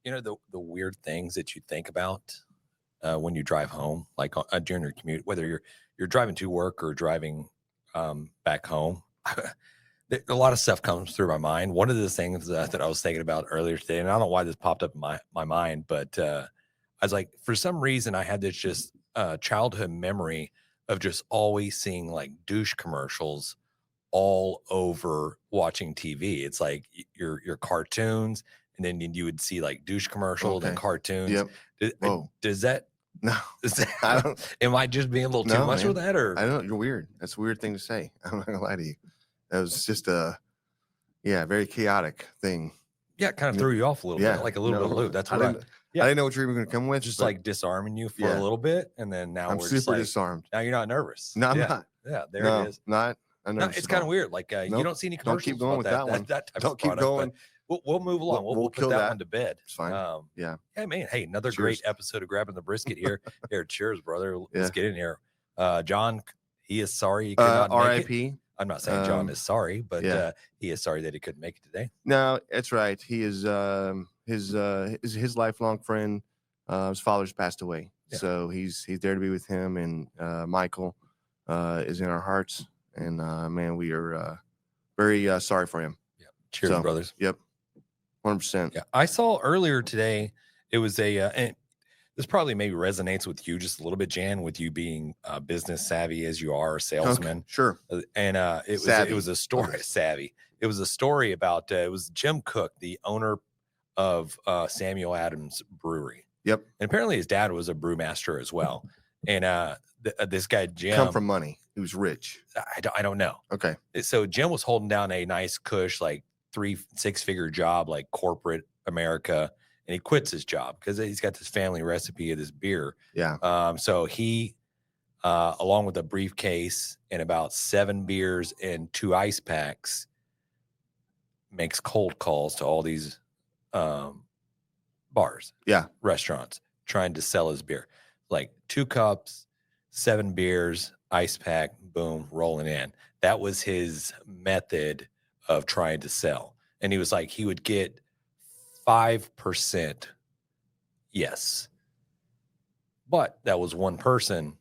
You know, the weird things that you think about when you drive home, like during your commute, whether you're driving to work or driving back home. A lot of stuff comes through my mind. One of the things that I was thinking about earlier today, and I don't know why this popped up in my mind, but I was like, for some reason, I had this just childhood memory of just always seeing like douche commercials all over watching TV. It's like your cartoons, and then you would see like douche commercials and cartoons. Yep. Does that? No, I don't. Am I just being a little too much with that, or I don't? You're weird. That's a weird thing to say. I'm not gonna lie to you. That was just a very chaotic thing. Yeah, it kind of threw you off a little bit, like a little bit of loop. That's what I didn't know what you were even going to come with. Just like disarming you for a little bit, and then now I'm we're super just like, disarmed. Now you're not nervous. No, I'm not. Yeah, there it is. Not. No, it's kind of weird. Like you don't see any commercials. Don't keep going with that one. That type don't keep going. We'll move along. We'll put that one to bed. It's fine. Yeah. Hey man. Hey, another great episode of Grabbing the Brisket here. Here, cheers, brother. Let's get in here. John, he is sorry he could not make R.I.P. it. I'm not saying John is sorry, but he is sorry that he couldn't make it today. No, that's right. He is his lifelong friend. His father's passed away, so he's there to be with him. And Michael is in our hearts. And man, we are very sorry for him. Yeah. Cheers, brothers. Yep, 100%. Yeah, I saw earlier today. It was and this probably maybe resonates with you just a little bit, Jan, with you being business savvy as you are, a salesman. Okay, sure. And it was a story savvy. It was a story about it was Jim Cook, the owner of Samuel Adams Brewery. Yep. And apparently his dad was a brewmaster as well. And this guy Jim come from money. He was rich. I don't know. Okay. So Jim was holding down a nice cush, like 3-6-figure job, like corporate America. And he quits his job because he's got this family recipe of this beer. Yeah. So he, along with a briefcase and about 7 beers and 2 ice packs, makes cold calls to all these bars, restaurants, trying to sell his beer. Like 2 cups, 7 beers, ice pack, boom, rolling in. That was his method of trying to sell. And he was like, he would get 5% yes. But that was one person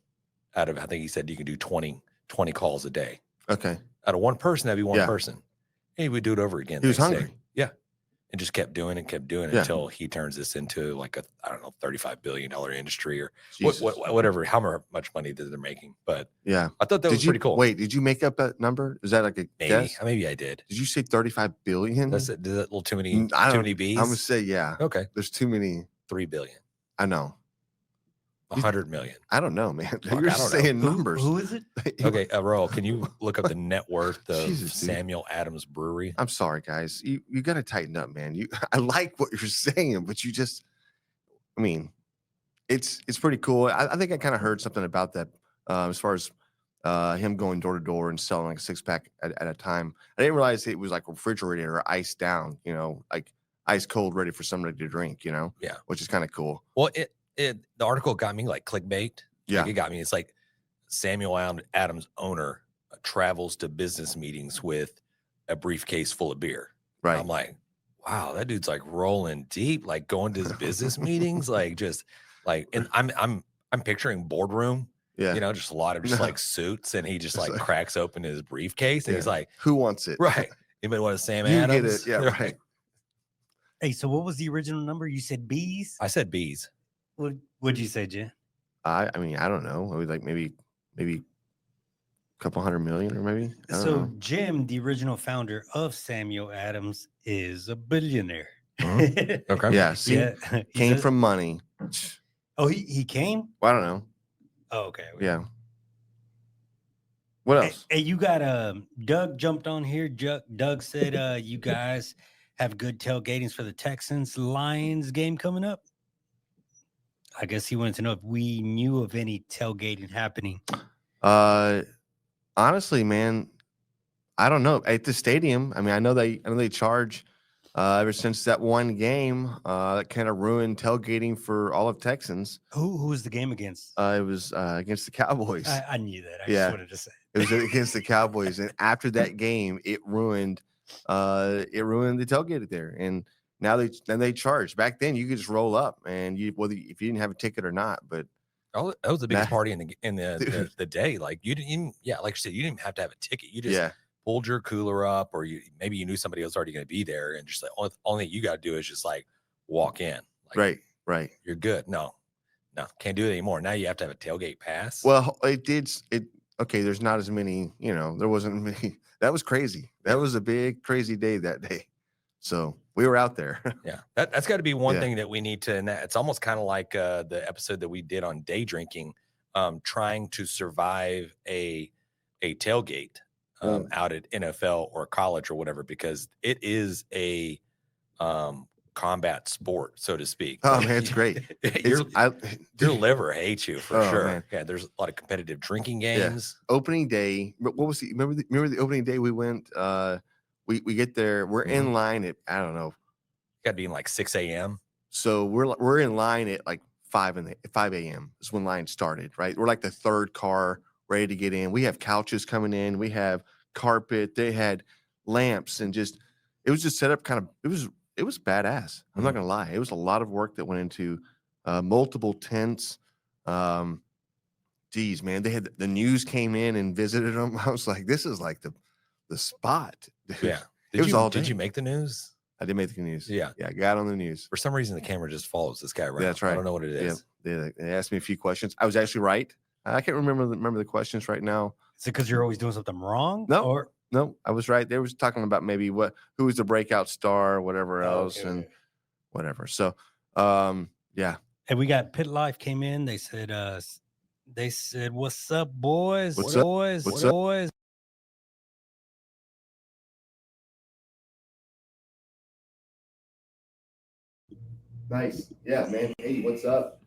out of, I think he said you can do 20 calls a day. Okay. Out of one person, that'd be one person. And he would do it over again. He was hungry. Yeah. And just kept doing it until he turns this into like a, I don't know, $35 billion industry or whatever, how much money that they're making. But yeah, I thought that was pretty cool. Wait, did you make up that number? Is that like a guess? Maybe I did. Did you say 35 billion? That's a little too many B's. I'm gonna say, yeah. Okay. There's too many. 3 billion. I know. 100 million. I don't know, man. You're saying numbers. Who is it? Okay, Raul, can you look up the net worth of Samuel Adams Brewery? I'm sorry, guys. You got to tighten up, man. I like what you're saying, but you just, I mean, it's pretty cool. I think I kind of heard something about that as far as him going door to door and selling like a 6-pack at a time. I didn't realize it was like refrigerated or iced down, like ice cold, ready for somebody to drink, Yeah. which is kind of cool. Well, the article got me like clickbait. Yeah. Like, it got me. It's like Samuel Adams owner travels to business meetings with a briefcase full of beer. Right. I'm like, wow, that dude's like rolling deep, like going to his business meetings, like just like, and I'm picturing boardroom. Yeah. Just a lot of just like suits, and he just like cracks open his briefcase and he's like, who wants it? Right. Anybody want a Sam You Adams? get it. Yeah, right. Hey, so what was the original number? You said B's? I said B's. What'd you say, Jen? I mean, I don't know. I was like maybe a couple 100 million, or maybe. So Jim, the original founder of Samuel Adams, is a billionaire. Okay. Yeah. See, came from money. Oh, he came? Well, I don't know. Oh, okay. Yeah. What else? Hey, you got Doug jumped on here. Doug said you guys have good tailgatings for the Texans Lions game coming up. I guess he wanted to know if we knew of any tailgating happening. Honestly, man, I don't know. At the stadium, I mean, I know they charge ever since that one game that kind of ruined tailgating for all of Texans. Who was the game against? It was against the Cowboys. I knew that. I just wanted to say it was against the Cowboys, and after that game, it ruined the tailgate there. And Now they charge. Back then, you could just roll up, and whether if you didn't have a ticket or not. But that was the biggest party in Dude. the day. Like you didn't even, like you said, you didn't even have to have a ticket. You just yeah, pulled your cooler up, or maybe you knew somebody was already going to be there, and just like only thing you got to do is just like walk in. Like, right. You're good. No, can't do it anymore. Now you have to have a tailgate pass. Well, okay, there's not as many, there wasn't many. That was crazy. That was a big, crazy day that day. So we were out there. Yeah, that's got to be one Yeah. thing that we need to, and it's almost kind of like the episode that we did on day drinking, trying to survive a tailgate out at NFL or college or whatever, because it is a combat sport, so to speak. Oh man, it's great. Your liver hates you for sure. Man. Yeah, there's a lot of competitive drinking games. Opening day. What was remember the opening day we went? We get there. We're in line at, I don't know. Got to be in like 6 a.m. So we're in line at like 5 a.m. is when line started. Right, we're like the third car ready to get in. We have couches coming in. We have carpet. They had lamps, and it was just set up kind of. It was badass. I'm not gonna lie. It was a lot of work that went into multiple tents. Geez, man, they had the news came in and visited them. I was like, this is like the spot. Dude. Yeah. Did you make the news? I did make the news. Yeah. Yeah, I got on the news. For some reason, the camera just follows this guy around. Yeah, that's right. I don't know what it is. Yeah. They asked me a few questions. I was actually right. I can't remember the questions right now. Is it because you're always doing something wrong? No, I was right. They was talking about maybe who was the breakout star, whatever else, and whatever. So, yeah. And we got Pit Life came in. They said, "What's up, boys? What's up? Boys? What's up? Boys?" Nice. Yeah, man. Hey, what's up?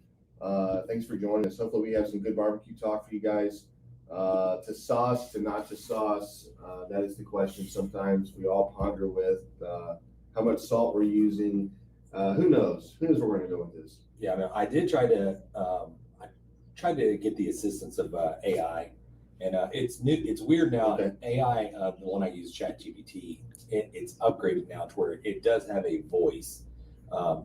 Thanks for joining us. Hopefully we have some good barbecue talk for you guys. To sauce, to not to sauce, that is the question sometimes we all ponder with. How much salt we're using. Who knows? Who knows where we're going to go with this? Yeah, no, I did try to get the assistance of AI, and it's new. It's weird now. Okay. AI, the one I use, ChatGPT, it's upgraded now to where it does have a voice.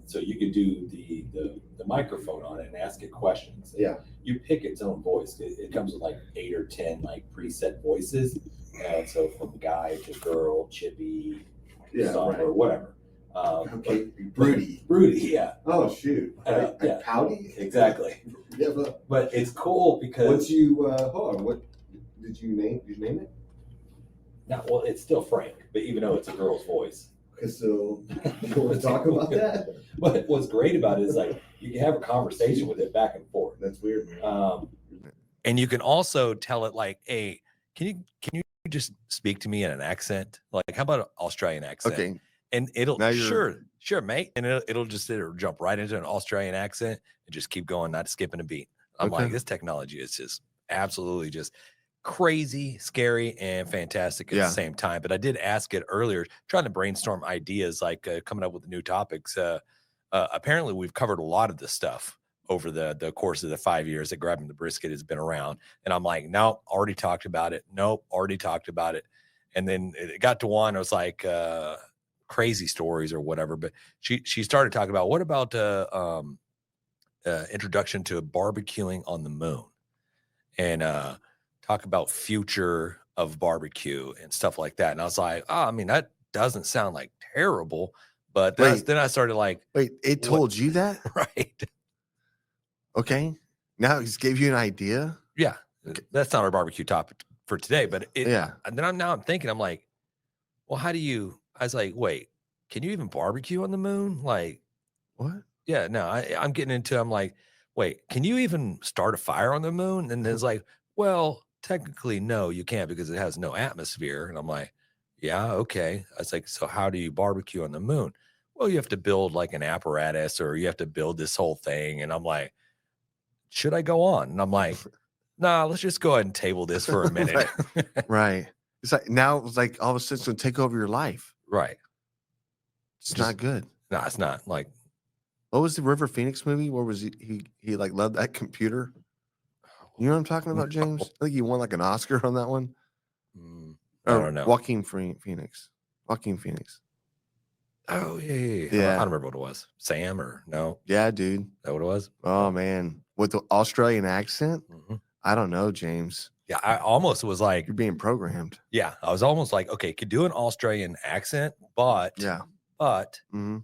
So you could do the microphone on it and ask it questions. Yeah. You pick its own voice. It comes with like 8 or 10 like preset voices. And so from guy to girl, chippy, or whatever. Okay. Broody, yeah. Oh shoot. Yeah. Pouty. Exactly. Yeah, but it's cool because hold on. What did you name it? Well, it's still Frank, but even though it's a girl's voice. So you want to talk about that? But what's great about it is like you can have a conversation with it back and forth. That's weird, man. And you can also tell it like, hey, can you just speak to me in an accent? Like, how about an Australian accent? Okay. And it'll sure, mate. And it'll jump right into an Australian accent and just keep going, not skipping a beat. I'm like, this technology is just absolutely just crazy, scary, and fantastic at the same time. But I did ask it earlier, trying to brainstorm ideas, like coming up with new topics. Apparently, we've covered a lot of this stuff over the course of the 5 years that Grabbing the Brisket has been around. And I'm like, nope, already talked about it. Nope, already talked about it. And then it got to one, I was like, crazy stories or whatever. But she started talking about, what about introduction to barbecuing on the moon? And talk about future of barbecue and stuff like that. And I was like, oh, I mean, that doesn't sound like terrible. But then I started like, wait, it told you that? Right. Okay. Now it just gave you an idea. Yeah. That's not our barbecue topic for today, but and then I'm thinking, I'm like, well, I was like, wait, can you even barbecue on the moon? Like, what? Yeah, no, I'm getting into, I'm like, wait, can you even start a fire on the moon? And it's like, well, technically, no, you can't, because it has no atmosphere. And I'm like, yeah, okay. I was like, so how do you barbecue on the moon? Well, you have to build like an apparatus, or you have to build this whole thing. And I'm like, should I go on? And I'm like, nah, let's just go ahead and table this for a minute. Right. It's like, now it's like all of a sudden it's going to take over your life. Right. It's not good. No, it's not. Like, what was the River Phoenix movie? Where was he like loved that computer? You know what I'm talking about, James? I think he won like an Oscar on that one. I don't know. Joaquin Phoenix. Oh yeah. I Yeah. don't remember what it was. Sam or no? Yeah, dude. Is that what it was? Oh man, with the Australian accent. Mhm. I don't know, James. Yeah, I almost was like, You're being programmed. yeah, I was almost like, okay, could do an Australian accent, but Yeah. can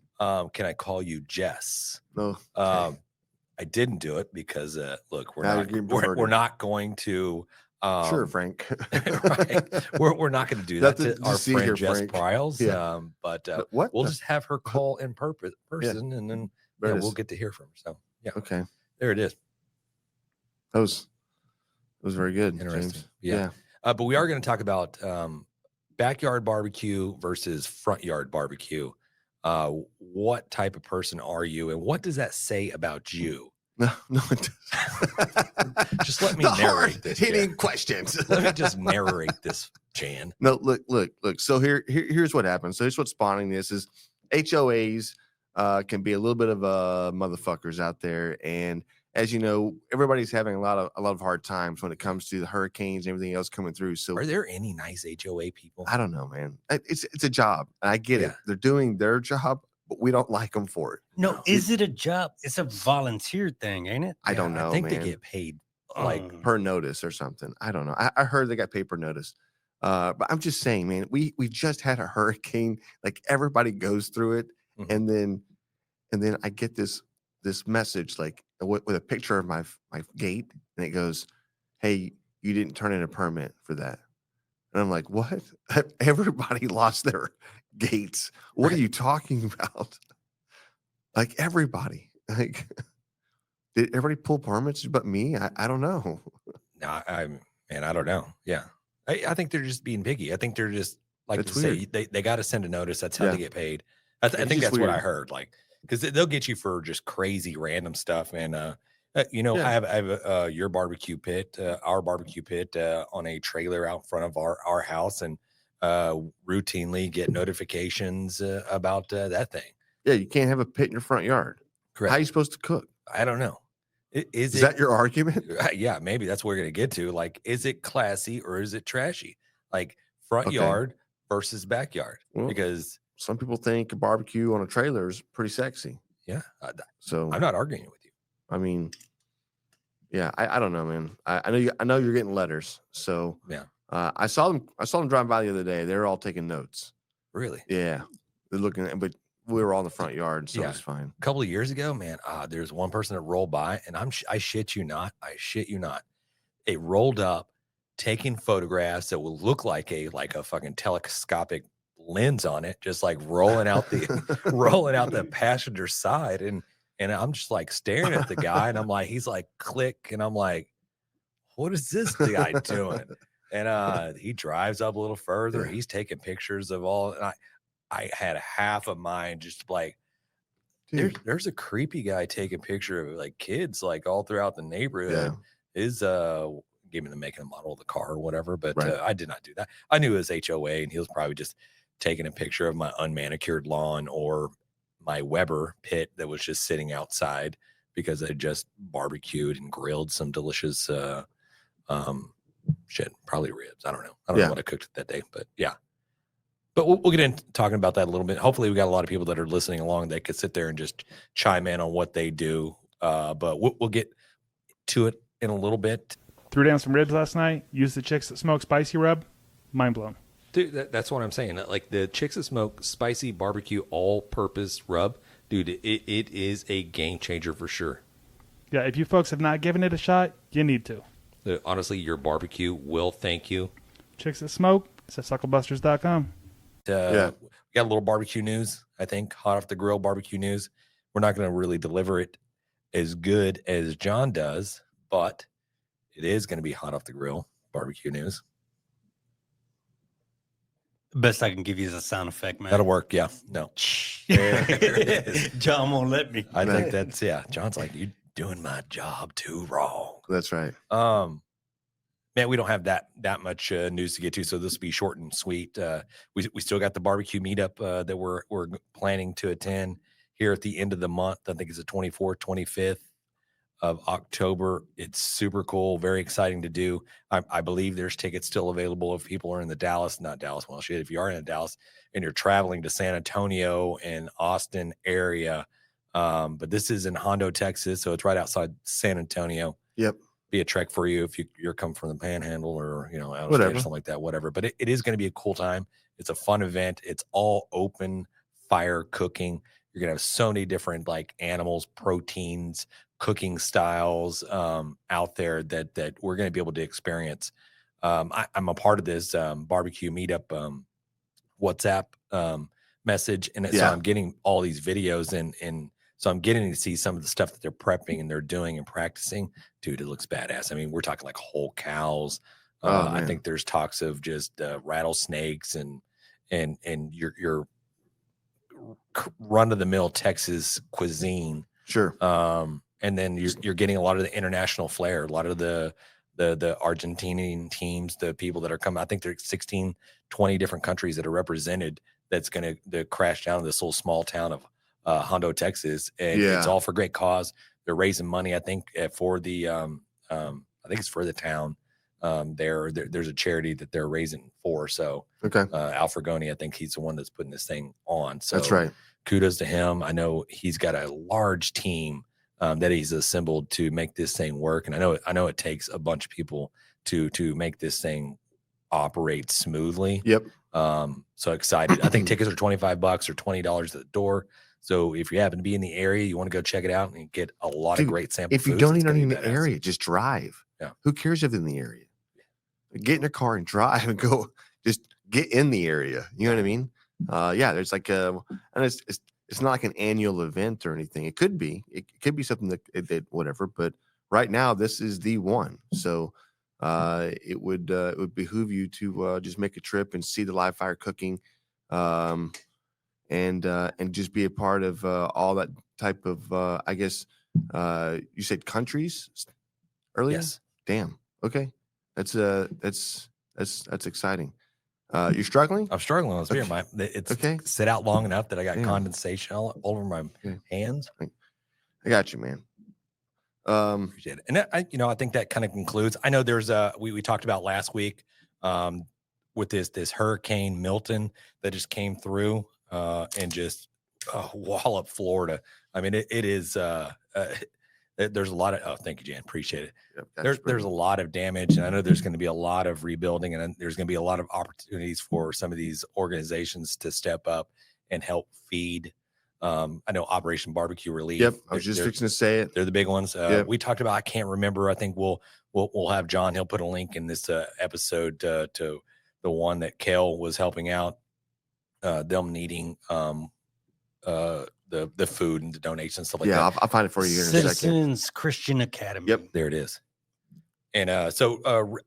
I call you Jess? No. I didn't do it because look, Now you're getting perverted. we're not going to Sure, Frank. right. We're not going to do that Nothing to to our see friend here, Jess Frank. Pryles. Yeah. But What? we'll just have her call in person, and then There it we'll is. get to hear from her. So yeah, Okay. there it is. That was very good. Interesting. James. Yeah. But we are going to talk about backyard barbecue versus front yard barbecue. What type of person are you, and what does that say about you? No, it doesn't. Just let me The narrate this. hitting Jan. questions. Let me just narrate this, Jan. No, look. So here's what happens. So here's what's spawning this is HOAs can be a little bit of motherfuckers out there, and as you know, everybody's having a lot of hard times when it comes to the hurricanes and everything else coming through. So Are there any nice HOA people? I don't know, man. It's a job, and I get it. Yeah. They're doing their job, but we don't like them for it. No, is it a job? It's a volunteer thing, ain't it? I don't know. I think man. they get paid like per notice or something. I don't know. I heard they got paid per notice. But I'm just saying, man, we just had a hurricane. Like everybody goes through it, Mhm. and then I get this message like with a picture of my gate, and it goes, "Hey, you didn't turn in a permit for that." And I'm like, "What? Everybody lost their gates. What are Right. you talking about? Like everybody. Like, did everybody pull permits but me? I don't know." No, I don't know. Yeah. I think they're just being picky. I think they're just like That's you say, weird. they got to send a notice. That's how Yeah. they get paid. I It's think just that's what I weird. heard. Like, because they'll get you for just crazy random stuff. And you know, Yeah. I have your barbecue pit, our barbecue pit on a trailer out front of our house, and routinely get notifications about that thing. Yeah, you can't have a pit in your front yard. Correct. How are you supposed to cook? I don't know. Is Is that your argument? yeah, maybe that's what we're gonna get to. Like, is it classy or is it trashy? Like front Okay. yard versus backyard. Well, Because some people think a barbecue on a trailer is pretty sexy. yeah, So I'm not arguing with you. I mean, yeah, I don't know, man. I know you're getting letters. So Yeah. I saw them driving by the other day. They were all taking notes. Really? Yeah, they're looking at, but we were all in the front yard, so Yeah. it's fine. A couple of years ago, man, there's one person that rolled by, and I shit you not, it rolled up, taking photographs that will look like a fucking telescopic lens on it, just like rolling out the passenger side, and I'm just like staring at the guy, and I'm like, he's like, click, and I'm like, what is this guy doing? And he drives up a little further. Yeah. He's taking pictures of all, and I had half of mine just like, Dude, there's a creepy guy taking picture of like kids like all throughout the neighborhood. yeah. Is giving them making a model of the car or whatever, but Right. I did not do that. I knew it was HOA, and he was probably just taking a picture of my unmanicured lawn or my Weber pit that was just sitting outside because I just barbecued and grilled some delicious shit, probably ribs. I don't know. I don't know what I cooked that day, but yeah. But we'll get into talking about that a little bit. Hopefully we got a lot of people that are listening along that could sit there and just chime in on what they do. But we'll get to it in a little bit. Threw down some ribs last night. Used the Chicks That Smoke spicy rub. Mind blown. Dude, that's what I'm saying. Like the Chicks That Smoke spicy barbecue all-purpose rub, dude, it is a game changer for sure. Yeah, if you folks have not given it a shot, you need to. Honestly, your barbecue will thank you. Chicks That Smoke. It's at SUCKLEBUSTERS.com. We got a little barbecue news, I think, hot off the grill barbecue news. We're not going to really deliver it as good as John does, but it is going to be hot off the grill barbecue news. Best I can give you is a sound effect, man. That'll work. Yeah. No. There it is. John won't let me. I think that's, yeah. John's like, you're doing my job too wrong. That's right. Man, we don't have that much news to get to, so this will be short and sweet. We still got the barbecue meetup that we're planning to attend here at the end of the month. I think it's the 24th, 25th of October. It's super cool, very exciting to do. I believe there's tickets still available if people are in the not Dallas, well, shit, if you are in Dallas and you're traveling to San Antonio and Austin area. But this is in Hondo, Texas, so it's right outside San Antonio. Yep. Be a trek for you if you're coming from the Panhandle or out of state Whatever. or something like that, whatever. But it is going to be a cool time. It's a fun event. It's all open fire cooking. You're gonna have so many different like animals, proteins, cooking styles out there that we're gonna be able to experience. I'm a part of this barbecue meetup WhatsApp message, and so I'm getting all these videos and so I'm getting to see some of the stuff that they're prepping and they're doing and practicing. Dude, it looks badass. I mean, we're talking like whole cows. I think there's talks of just rattlesnakes and your run of the mill Texas cuisine. Sure. And then you're getting a lot of the international flair, a lot of the Argentinian teams, the people that are coming. I think there's 16, 20 different countries that are represented. That's going to crash down to this little small town of Hondo, Texas, and it's all for great cause. They're raising money, I think, for the I think it's for the town. There's a charity that they're raising for. So Al Fragoni, I think he's the one that's putting this thing on. So that's right. Kudos to him. I know he's got a large team that he's assembled to make this thing work, and I know it takes a bunch of people to make this thing operate smoothly. Yep. So excited. I think tickets are $25 or $20 at the door. So if you happen to be in the area, you want to go check it out and get a lot of great samples. If you don't even in the area, just drive. Yeah. Who cares if in the area? Get in your car and drive and go. Just get in the area. You know what I mean? There's like and it's not like an annual event or anything. It could be. It could be something that whatever. But right now, this is the one. So it would behoove you to just make a trip and see the live fire cooking, and just be a part of all that type of I guess you said countries earlier. Yes. Damn. Okay. That's exciting. You're struggling? I'm struggling with beer. It's sit out long enough that I got condensation all over my hands. I got you, man. Appreciate it. And I think that kind of concludes. I know there's we talked about last week with this Hurricane Milton that just came through and just wallop Florida. I mean, it is there's a lot of thank you, Jan, appreciate it. Yep, there's a lot of damage, and I know there's going to be a lot of rebuilding, and there's going to be a lot of opportunities for some of these organizations to step up and help feed. I know Operation Barbecue Relief. Yep, I was just fixing to say it. They're the big ones. We talked about. I can't remember. I think we'll have John. He'll put a link in this episode to the one that Kel was helping out. Them needing the food and the donations and stuff like that. I'll find it for you in a second. Citizens Christian Academy. Yep, there it is. And so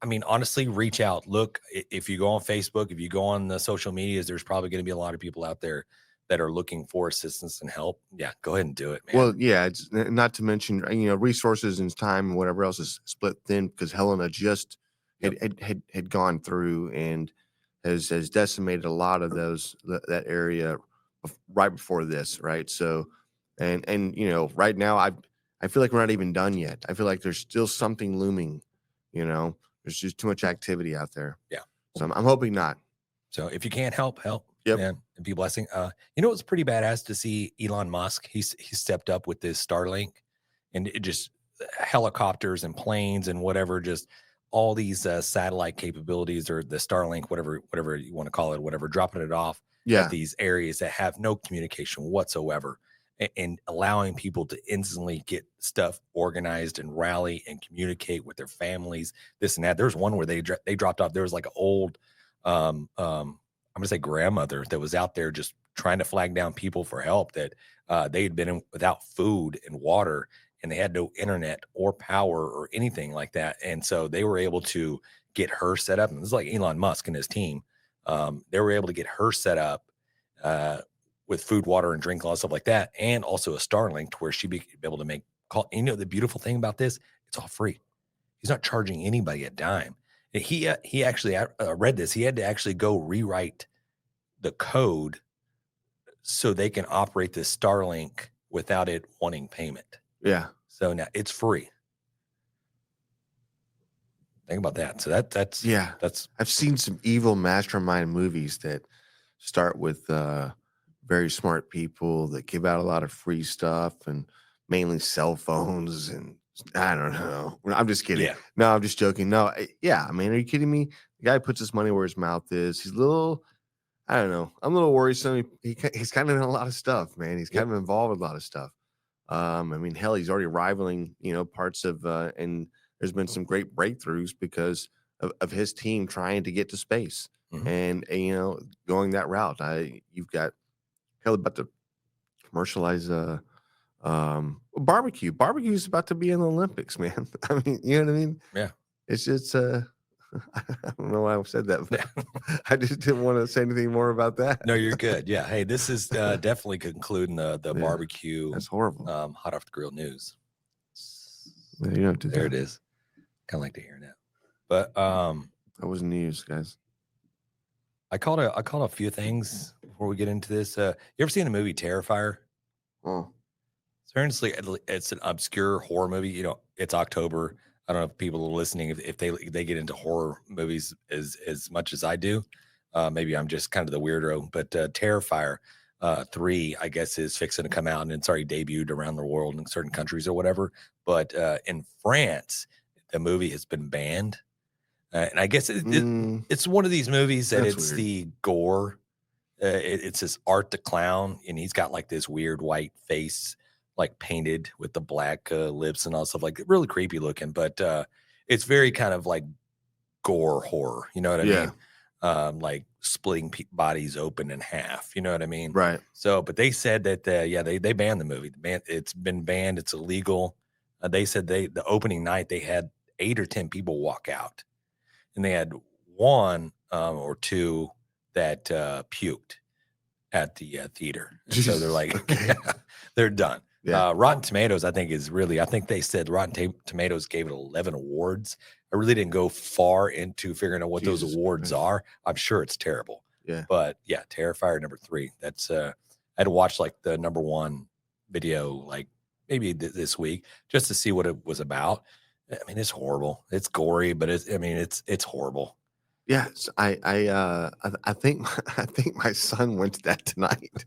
I mean, honestly, reach out. Look, if you go on Facebook, if you go on the social medias, there's probably going to be a lot of people out there that are looking for assistance and help. Yeah, go ahead and do it, man. Well, yeah, it's not to mention, resources and time and whatever else is split thin because Helena just had gone through and has decimated a lot of that area right before this, right? So, and right now I feel like we're not even done yet. I feel like there's still something looming. There's just too much activity out there. Yeah. So I'm hoping not. So if you can't help. Yep. Man, and be a blessing. It's pretty badass to see Elon Musk. He stepped up with this Starlink, and it just helicopters and planes and whatever, just all these satellite capabilities or the Starlink, whatever you want to call it, whatever, dropping it off at these areas that have no communication whatsoever, and allowing people to instantly get stuff organized and rally and communicate with their families, this and that. There's one where they dropped off. There was like an old, I'm going to say grandmother that was out there just trying to flag down people for help that they had been without food and water, and they had no internet or power or anything like that. And so they were able to get her set up. And this is like Elon Musk and his team. They were able to get her set up with food, water, and drink, all stuff like that. And also a Starlink to where she'd be able to make call. And the beautiful thing about this, it's all free. He's not charging anybody a dime. He actually, I read this. He had to actually go rewrite the code so they can operate this Starlink without it wanting payment. Yeah. So now it's free. Think about that. So that's I've seen some evil mastermind movies that start with very smart people that give out a lot of free stuff and mainly cell phones. And I don't know. I'm just kidding. Yeah. No, I'm just joking. No, yeah. I mean, are you kidding me? The guy puts his money where his mouth is. He's a little, I don't know. I'm a little worrisome. He's kind of in a lot of stuff, man. He's kind of involved with a lot of stuff. I mean, hell, he's already rivaling, parts of, and there's been some great breakthroughs because of his team trying to get to space and going that route. You've got hell about to commercialize barbecue. Barbecue is about to be in the Olympics, man. I mean, you know what I mean? Yeah. It's just I don't know why I said that. But I just didn't want to say anything more about that. No, you're good. Yeah. Hey, this is definitely concluding the barbecue. That's horrible. Hot off the grill news. Yeah, you don't do There that. it is. Kind of like to hear that. But that was news, guys. I called a few things before we get into this. You ever seen the movie Terrifier? Oh, Seriously, it's an obscure horror movie. It's October. I don't know if people are listening if they get into horror movies as much as I do. Maybe I'm just kind of the weirdo. But Terrifier 3, I guess, is fixing to come out, and it's already debuted around the world in certain countries or whatever. But in France, the movie has been banned, and I guess it's one of these movies that it's weird. The gore. It's this Art the Clown, and he's got like this weird white face, like painted with the black lips and all stuff, like really creepy looking. But it's very kind of like gore horror. You know what I mean? Like splitting bodies open in half. You know what I mean? Right. So, but they said that they banned the movie. It's been banned. It's illegal. They said the opening night they had 8 or 10 people walk out, and they had 1 or 2 that puked at the theater. So they're like, they're done. Yeah. Rotten Tomatoes, I think they said Rotten Tomatoes gave it 11 awards. I really didn't go far into figuring out what those awards are. I'm sure it's terrible. Yeah. But yeah, Terrifier number 3. That's I had to watch like the number 1 video like maybe this week just to see what it was about. I mean, it's horrible. It's gory, but it's horrible. Yes, I think my son went to that tonight.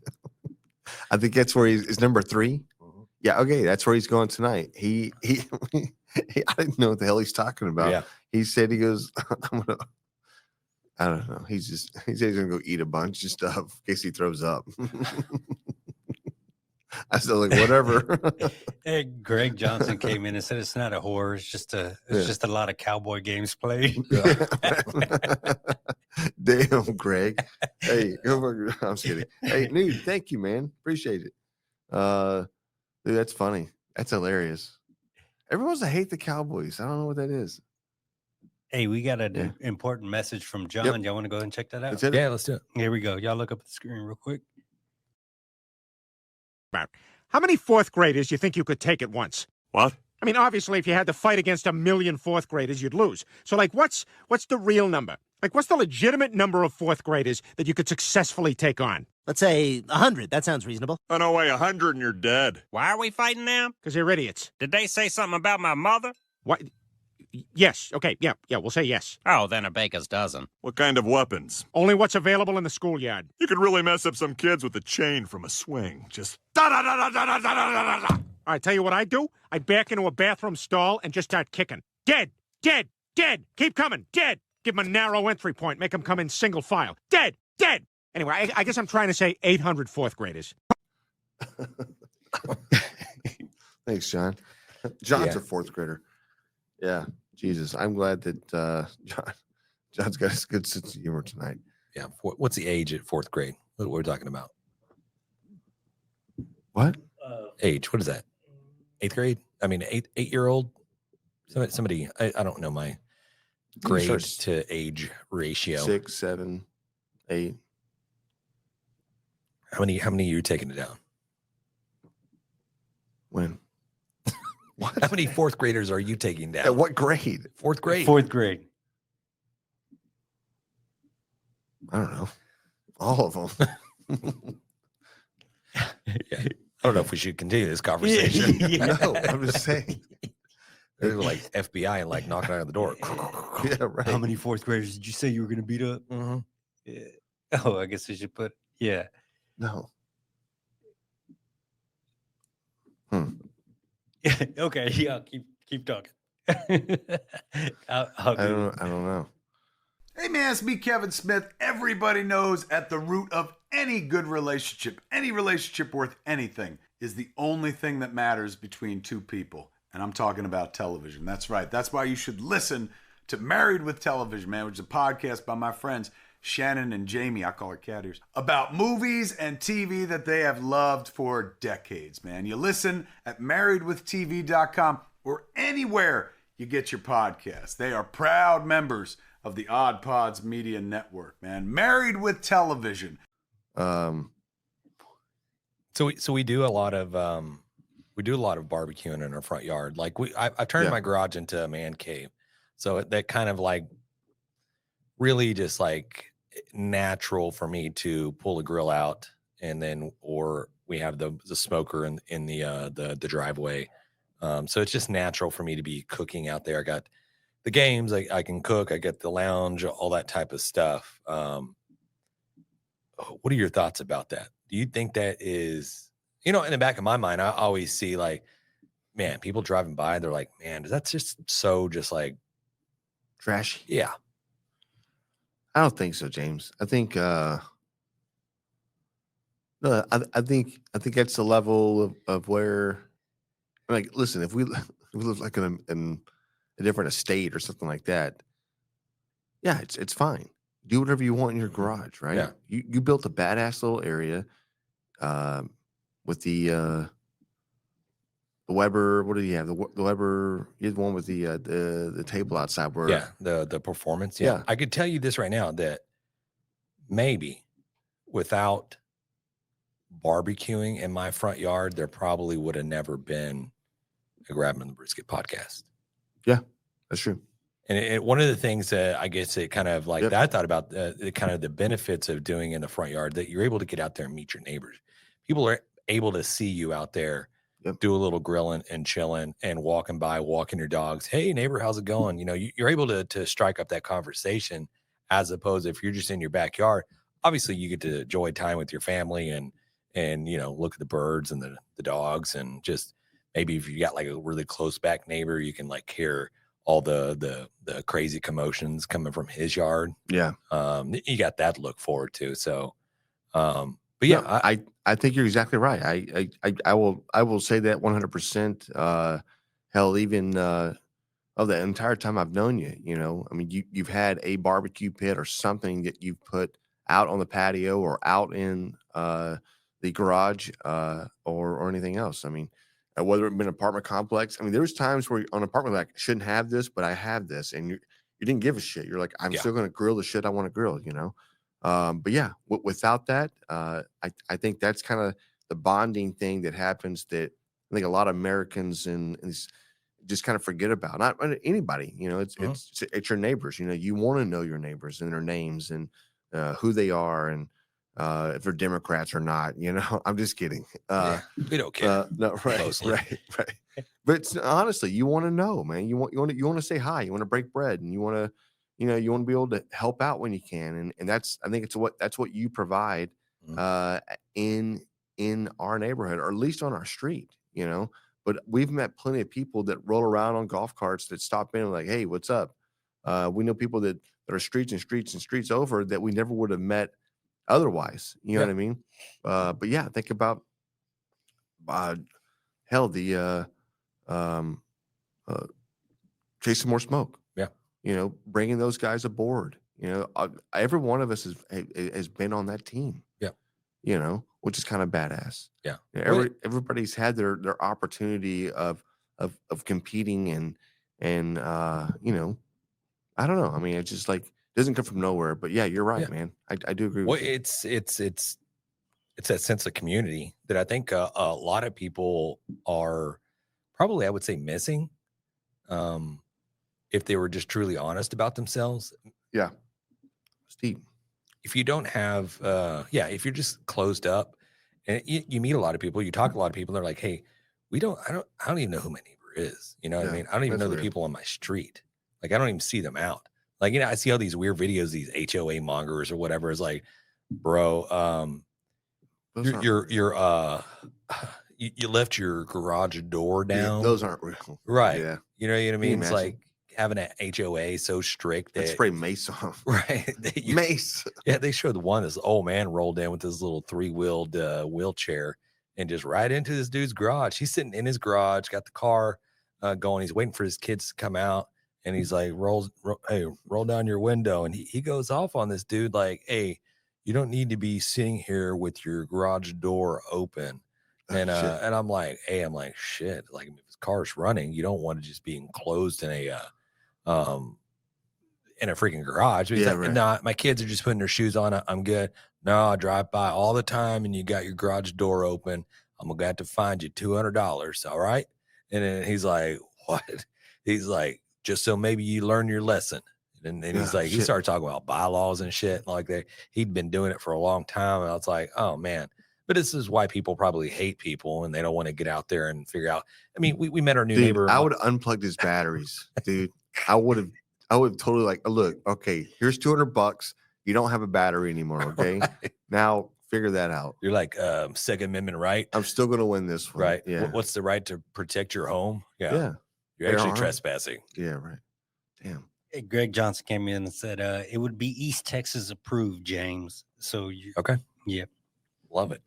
I think that's where he's number 3. Yeah, okay, that's where he's going tonight. He I didn't know what the hell he's talking about. Yeah. He said I don't know. He said he's gonna go eat a bunch of stuff in case he throws up. I said, like, whatever. Hey, Greg Johnson came in and said it's not a horror. It's just a lot of cowboy games played. Damn, Greg. Hey, I'm just kidding. Hey, Nude, thank you, man. Appreciate it. Dude, that's funny. That's hilarious. Everyone's to hate the Cowboys. I don't know what that is. Hey, we got an important message from John. Yep. Y'all want to go ahead and check that out? Yeah, let's do it. Here we go. Y'all look up at the screen real quick. How many 4th graders do you think you could take at once? What? I mean, obviously, if you had to fight against 1 million 4th graders, you'd lose. So, like, what's the real number? Like, what's the legitimate number of 4th graders that you could successfully take on? Let's say 100. That sounds reasonable. Oh, no way, 100 and you're dead. Why are we fighting now? Because they're idiots. Did they say something about my mother? What? Yes. Okay. Yeah. We'll say yes. Oh, then a baker's dozen. What kind of weapons? Only what's available in the schoolyard. You could really mess up some kids with a chain from a swing. Just da-da-da-da-da-da-da-da-da. All right, tell you what I'd do? I'd back into a bathroom stall and just start kicking. Dead! Dead! Dead! Keep coming! Dead! Give them a narrow entry point. Make them come in single file. Dead! Dead! Anyway, I guess I'm trying to say 800 4th graders. Thanks, John. John's a 4th grader. Yeah, Jesus. I'm glad that John's got a good sense of humor tonight. Yeah. What's the age at 4th grade? What we're talking about? What? Age? What is that? 8th grade? I mean, 8-year-old? Somebody, I don't know my grade to age ratio. 6, 7, 8. How many are you taking it down? When? What? How many 4th graders are you taking down? At what grade? 4th grade. 4th grade. I don't know. All of them. Yeah. I don't know if we should continue this conversation. No, I'm just saying. They were like FBI and like knocking on the door. Yeah, right. How many fourth graders did you say you were going to beat up? Mm-hmm. Yeah. Oh, I guess we should put, yeah. No. Okay, yeah, keep talking. I'll I do it. don't know. Hey man, it's me, Kevin Smith. Everybody knows at the root of any good relationship, any relationship worth anything, is the only thing that matters between two people. And I'm talking about television. That's right. That's why you should listen to Married with Television, man, which is a podcast by my friends Shannon and Jamie, I call her cat ears, about movies and TV that they have loved for decades, man. You listen at marriedwithtv.com or anywhere you get your podcasts. They are proud members of the Oddpods Media Network, man. Married with Television. So we do a lot of barbecuing in our front yard. Like I turned my garage into a man cave. So that kind of like really just like natural for me to pull the grill out, and then or we have the smoker in the driveway. So it's just natural for me to be cooking out there. I got the games, I can cook, I get the lounge, all that type of stuff. What are your thoughts about that? Do you think that is, in the back of my mind, I always see like, man, people driving by, they're like, man, that's just so just like Trashy. Yeah. I don't think so, James. I think no, I think that's the level of where, like, listen, if we live like in a different estate or something like that, yeah, it's fine. Do whatever you want in your garage, right? Yeah. You built a badass little area with the Weber. What do you have? The Weber. You had the one with the table outside where. Yeah, the performance. Yeah. I could tell you this right now that maybe without barbecuing in my front yard, there probably would have never been a Grabbing the Brisket podcast. Yeah, that's true. And one of the things that I guess it kind of like that I thought about the kind of the benefits of doing in the front yard, that you're able to get out there and meet your neighbors. People are able to see you out there, do a little grilling and chilling and walking your dogs. Hey neighbor, how's it going? You're able to strike up that conversation, as opposed to if you're just in your backyard. Obviously you get to enjoy time with your family and look at the birds and the dogs, and just maybe if you got like a really close back neighbor, you can like hear all the crazy commotions coming from his yard. Yeah. You got that to look forward to. So, but yeah, no, I think you're exactly right. I will say that 100%. Hell, even of the entire time I've known you, I mean, you've had a barbecue pit or something that you've put out on the patio or out in the garage or anything else. I mean, whether it be an apartment complex. I mean, there's times where on an apartment like, I shouldn't have this, but I have this, and you didn't give a shit. You're like, I'm still going to grill the shit I want to grill, But yeah, without that, I think that's kind of the bonding thing that happens that I think a lot of Americans and just kind of forget about. Not anybody, it's your neighbors. You want to know your neighbors and their names and who they are and if they're Democrats or not. I'm just kidding. We don't care. No, right, mostly. right. But honestly, you want to know, man. You want to say hi. You want to break bread, and you want to. You want to be able to help out when you can, and that's I think that's what you provide in our neighborhood, or at least on our street. But we've met plenty of people that roll around on golf carts that stop in and like, hey, what's up? We know people that are streets and streets and streets over that we never would have met otherwise. You know what I mean? But yeah, think about hell, the chasing more smoke. Bringing those guys aboard. Every one of us has been on that team. Yeah. Which is kind of badass. Yeah. Everybody's had their opportunity of competing and I don't know. I mean, it's just like it doesn't come from nowhere. But yeah, you're right, man. I do agree with you. It's that sense of community that I think a lot of people are probably, I would say, missing. If they were just truly honest about themselves. Yeah. Steve. If you don't have, if you're just closed up And you meet a lot of people, you talk to a lot of people, they're like, hey, I don't even know who my neighbor is. You know what I Yeah, mean? I don't even that's know weird. the people on my street. Like, I don't even see them out. Like, I see all these weird videos, these HOA mongers or whatever. Is like, bro, Those aren't you're real. you left your garage door Yeah, down. those aren't real. Right. Yeah. You know what I Can you mean? It's imagine? like having an HOA so strict I'd that spray mace on 'em. right. Mace. Yeah, they showed this old man rolled in with his little 3-wheeled wheelchair and just right into this dude's garage. He's sitting in his garage, got the car going. He's waiting for his kids to come out, and he's like, hey, roll down your window. And he goes off on this dude like, hey, you don't need to be sitting here with your garage door open. And Shit. and I'm like, shit. Like, if his car's running, you don't want to just be enclosed in a freaking garage. But he's Yeah, like, right. nah, my kids are just putting their shoes on. I'm good. No, I drive by all the time and you got your garage door open. I'm gonna have to find you $200. All right. And then he's like, what? He's like, just so maybe you learn your lesson. And he's Oh, like, he shit. started talking about bylaws and shit like that. He'd been doing it for a long time. And I was like, oh man. But this is why people probably hate people and they don't want to get out there and figure out. I mean, we met our new Dude, neighbor. I would have unplugged his batteries, dude. I would totally like, look, okay, here's $200. You don't have a battery anymore. Okay. Right. Now figure that out. You're like, Second Amendment right. I'm still going to win this one. Right. Yeah. What's the right to protect your home? Yeah. Yeah. You're Fair actually arm. trespassing. Yeah. Right. Damn. Hey, Greg Johnson came in and said it would be East Texas approved, James. So you Okay. Yep. Love it.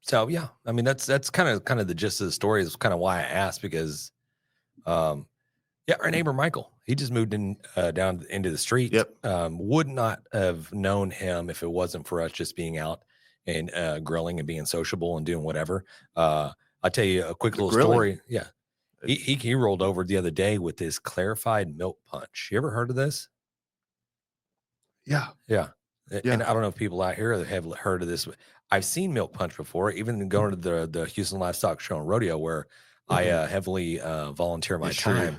So yeah, I mean that's kind of the gist of the story. Is kind of why I asked because, yeah, our neighbor Michael, he just moved in down into the street. Yep. Would not have known him if it wasn't for us just being out and grilling and being sociable and doing whatever. I'll tell you a quick little grilling. story. Yeah, he rolled over the other day with this clarified milk punch. You ever heard of this? Yeah. Yeah. Yeah. And I don't know if people out here have heard of this. I've seen milk punch before, even going to the Houston Livestock Show and Rodeo, where I heavily volunteer my time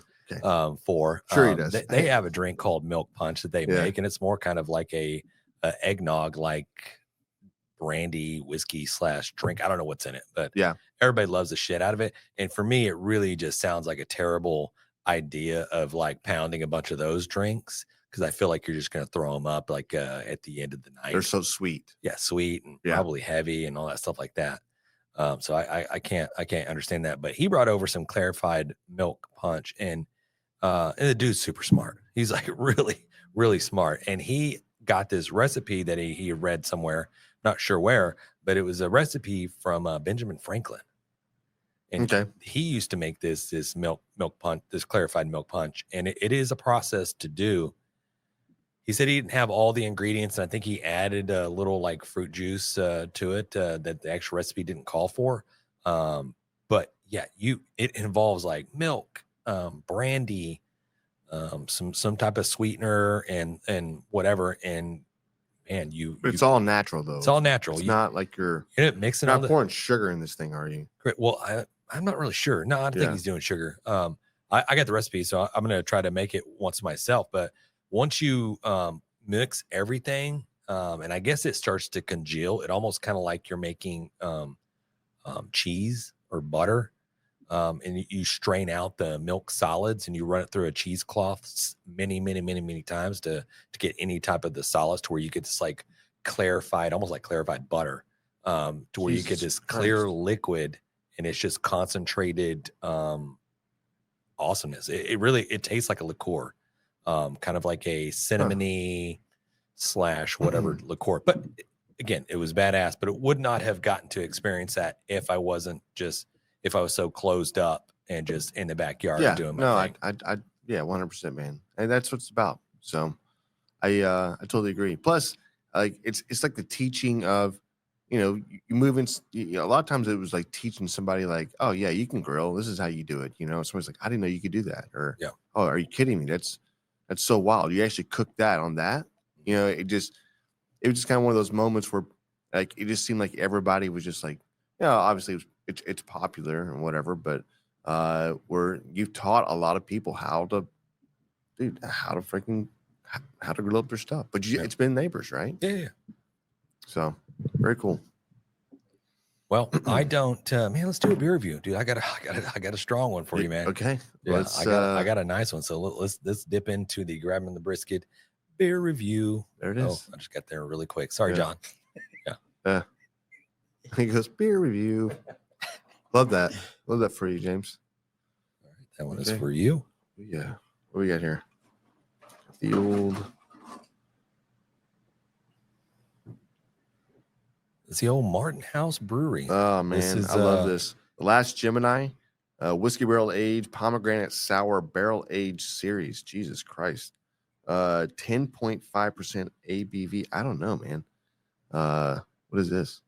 for. Sure he does. They have a drink called milk punch that they make, and it's more kind of like a eggnog, like brandy whiskey / drink. I don't know what's in it, but yeah, everybody loves the shit out of it. And for me, it really just sounds like a terrible idea of like pounding a bunch of those drinks. Because I feel like you're just going to throw them up like at the end of the night. They're so sweet. Yeah, sweet and probably heavy and all that stuff like that. So I can't understand that. But he brought over some clarified milk punch, and the dude's super smart. He's like really, really smart. And he got this recipe that he read somewhere, not sure where, but it was a recipe from Benjamin Franklin. And he used to make this milk punch, this clarified milk punch, and it is a process to do. He said he didn't have all the ingredients, and I think he added a little like fruit juice to it that the actual recipe didn't call for. But yeah, it involves like milk, brandy, some type of sweetener and whatever. And man, it's all natural though. It's all natural. It's not like you're mixing. Not pouring sugar in this thing, are you? Well, I'm not really sure. No, I don't think he's doing sugar. I got the recipe, so I'm gonna try to make it once myself, but. Once you mix everything, and I guess it starts to congeal, it almost kind of like you're making cheese or butter, and you strain out the milk solids and you run it through a cheesecloth many times to get any type of the solids to where you get this like clarified, almost like clarified butter, to where you get this clear liquid and it's just concentrated awesomeness. It really tastes like a liqueur. Kind of like a cinnamony / whatever liqueur. But again, it was badass, but it would not have gotten to experience that if I was so closed up and just in the backyard doing my thing. I 100%, man. And that's what it's about. So I totally agree. Plus, like it's like the teaching of, you move in, a lot of times it was like teaching somebody like, oh yeah, you can grill. This is how you do it. Somebody's like, I didn't know you could do that. Or, oh, are you kidding me? That's so wild. You actually cook that on that. It was just kind of one of those moments where like it just seemed like everybody was just like, obviously it's popular and whatever, but where you've taught a lot of people how to grill up their stuff. But it's been neighbors, right? Yeah. So Very cool. Well, I don't. Man, let's do a beer review, dude. I got a strong one for you, man. Okay. Yeah, I got a nice one. So let's dip into the grabbing the brisket beer review. There it Oh, is. I just got there really quick. Sorry, Yeah. John. He goes, beer review. Love that. Love that for you, James. All right, that one is Okay. for you. Yeah. What we got here? The old. It's the old Martin House Brewery. Oh man, This is, I love this. The Last Gemini, whiskey barrel aged pomegranate sour barrel aged series. Jesus Christ, 10.5% ABV. I don't know, man. What is this?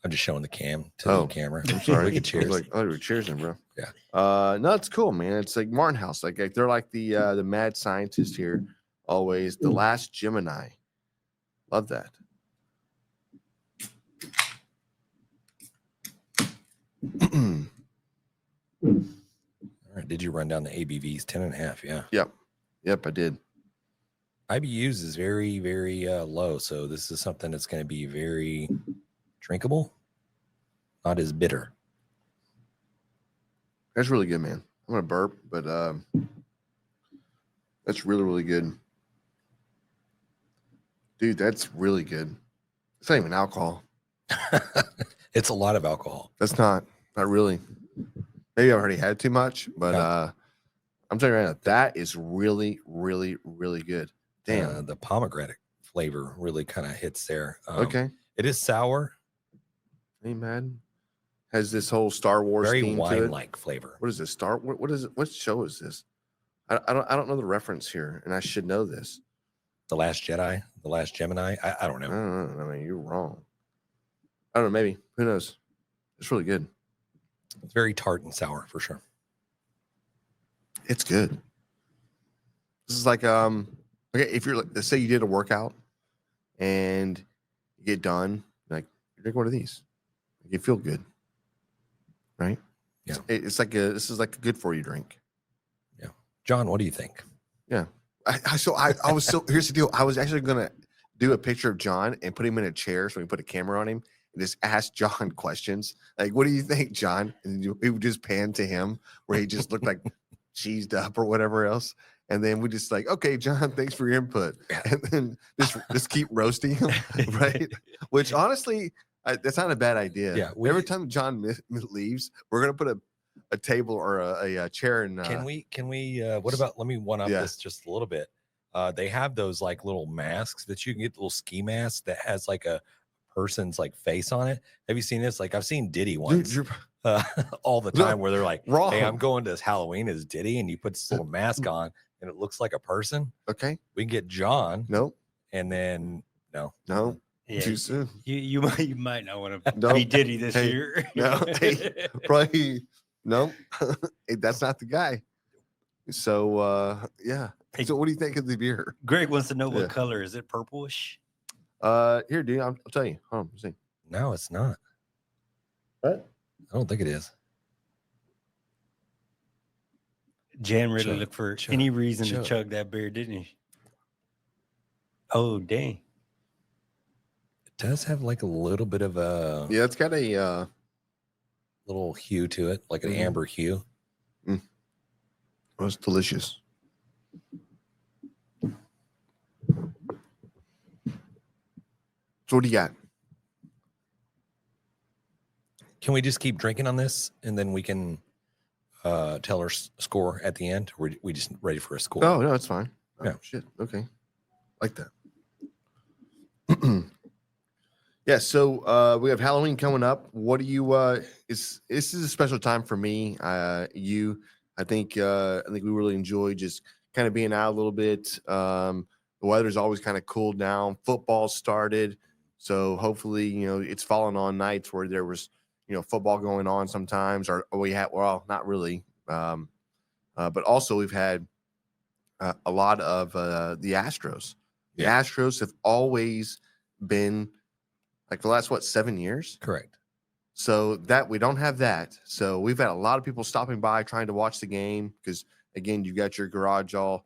I'm just showing the cam to Oh, the camera. I'm sorry. We could cheers. I was like, oh, we're cheersing, bro. Yeah. No, it's cool, man. It's like Martin House. Like they're like the mad scientist here. Always the Last Gemini. Love that. All right. Did you run down the ABVs? 10.5. Yeah. Yep, I did. IBUs is very, very low. So this is something that's going to be very drinkable, not as bitter. That's really good, man. I'm gonna burp, but that's really, really good. Dude, that's really good. It's not even alcohol. It's a lot of alcohol. That's not really. Maybe I've already had too much, but Yeah. I'm telling you right now, that is really, really, really good. Damn. The pomegranate flavor really kind of hits there. Okay. It is sour, Hey, man. Has this whole Star Wars very theme to it. wine-like flavor. What is this? What is it? What show is this? I don't know the reference here, and I should know this. The Last Jedi, The Last Gemini. I don't I know. don't know. I mean, you're wrong. I don't know. Maybe. Who knows? It's really good. It's very tart and sour for sure. It's good. This is like okay, if you're like, let's say you did a workout and you get done, like you drink one of these. You feel good. Right? Yeah. It's like this is like a good for you drink. Yeah. John, what do you think? Yeah. I was so here's the deal. I was actually gonna do a picture of John and put him in a chair so we put a camera on him and just ask John questions. Like, what do you think, John? And we would just pan to him where he just looked like cheesed up or whatever else. And then we just like, okay, John, thanks for your input. And then just keep roasting him, right? Which honestly, that's not a bad idea. Yeah, Every time John leaves, we're gonna put a table or a chair and Can we what about, let me one up Yeah. this just a little bit. They have those like little masks that you can get, little ski masks that has like a person's like face on it. Have you seen this? Like I've seen Diddy ones Dude, all the No, time where they're like, wrong. hey, I'm going to this Halloween as Diddy, and you put this little mask on and it looks like a person. okay. We can get John, Nope. and then no. Yeah, Too soon. you might not want to No. be Diddy this Hey, year. no, hey, probably no. That's not the guy. So yeah. Hey. So what do you think of the beer? Greg wants to know what Yeah. color is it? Purplish? Here, dude, I'll tell you. Hold on, let's see. No, it's not. What? I don't think it is. Jan really Chug, looked for chug, any reason chug. to chug that beer, didn't he? Oh, dang. It does have like a little bit of a Yeah, it's got a little hue to it, like an Mhm. amber hue. well, it's delicious. So what do you got? Can we just keep drinking on this and then we can tell our score at the end? Or we just ready for a score? Oh no, it's fine. Oh, Yeah. Shit. Okay. Like that. Yeah, so we have Halloween coming up. What do you this is a special time for me. I think we really enjoy just kind of being out a little bit. The weather's always kind of cooled down. Football started. So hopefully, it's fallen on nights where there was, football going on sometimes, or we had, well, not really. But also we've had a lot of the Astros. The Yeah. Astros have always been like the last, 7 years? Correct. So that we don't have that. So we've had a lot of people stopping by trying to watch the game because again, you got your garage all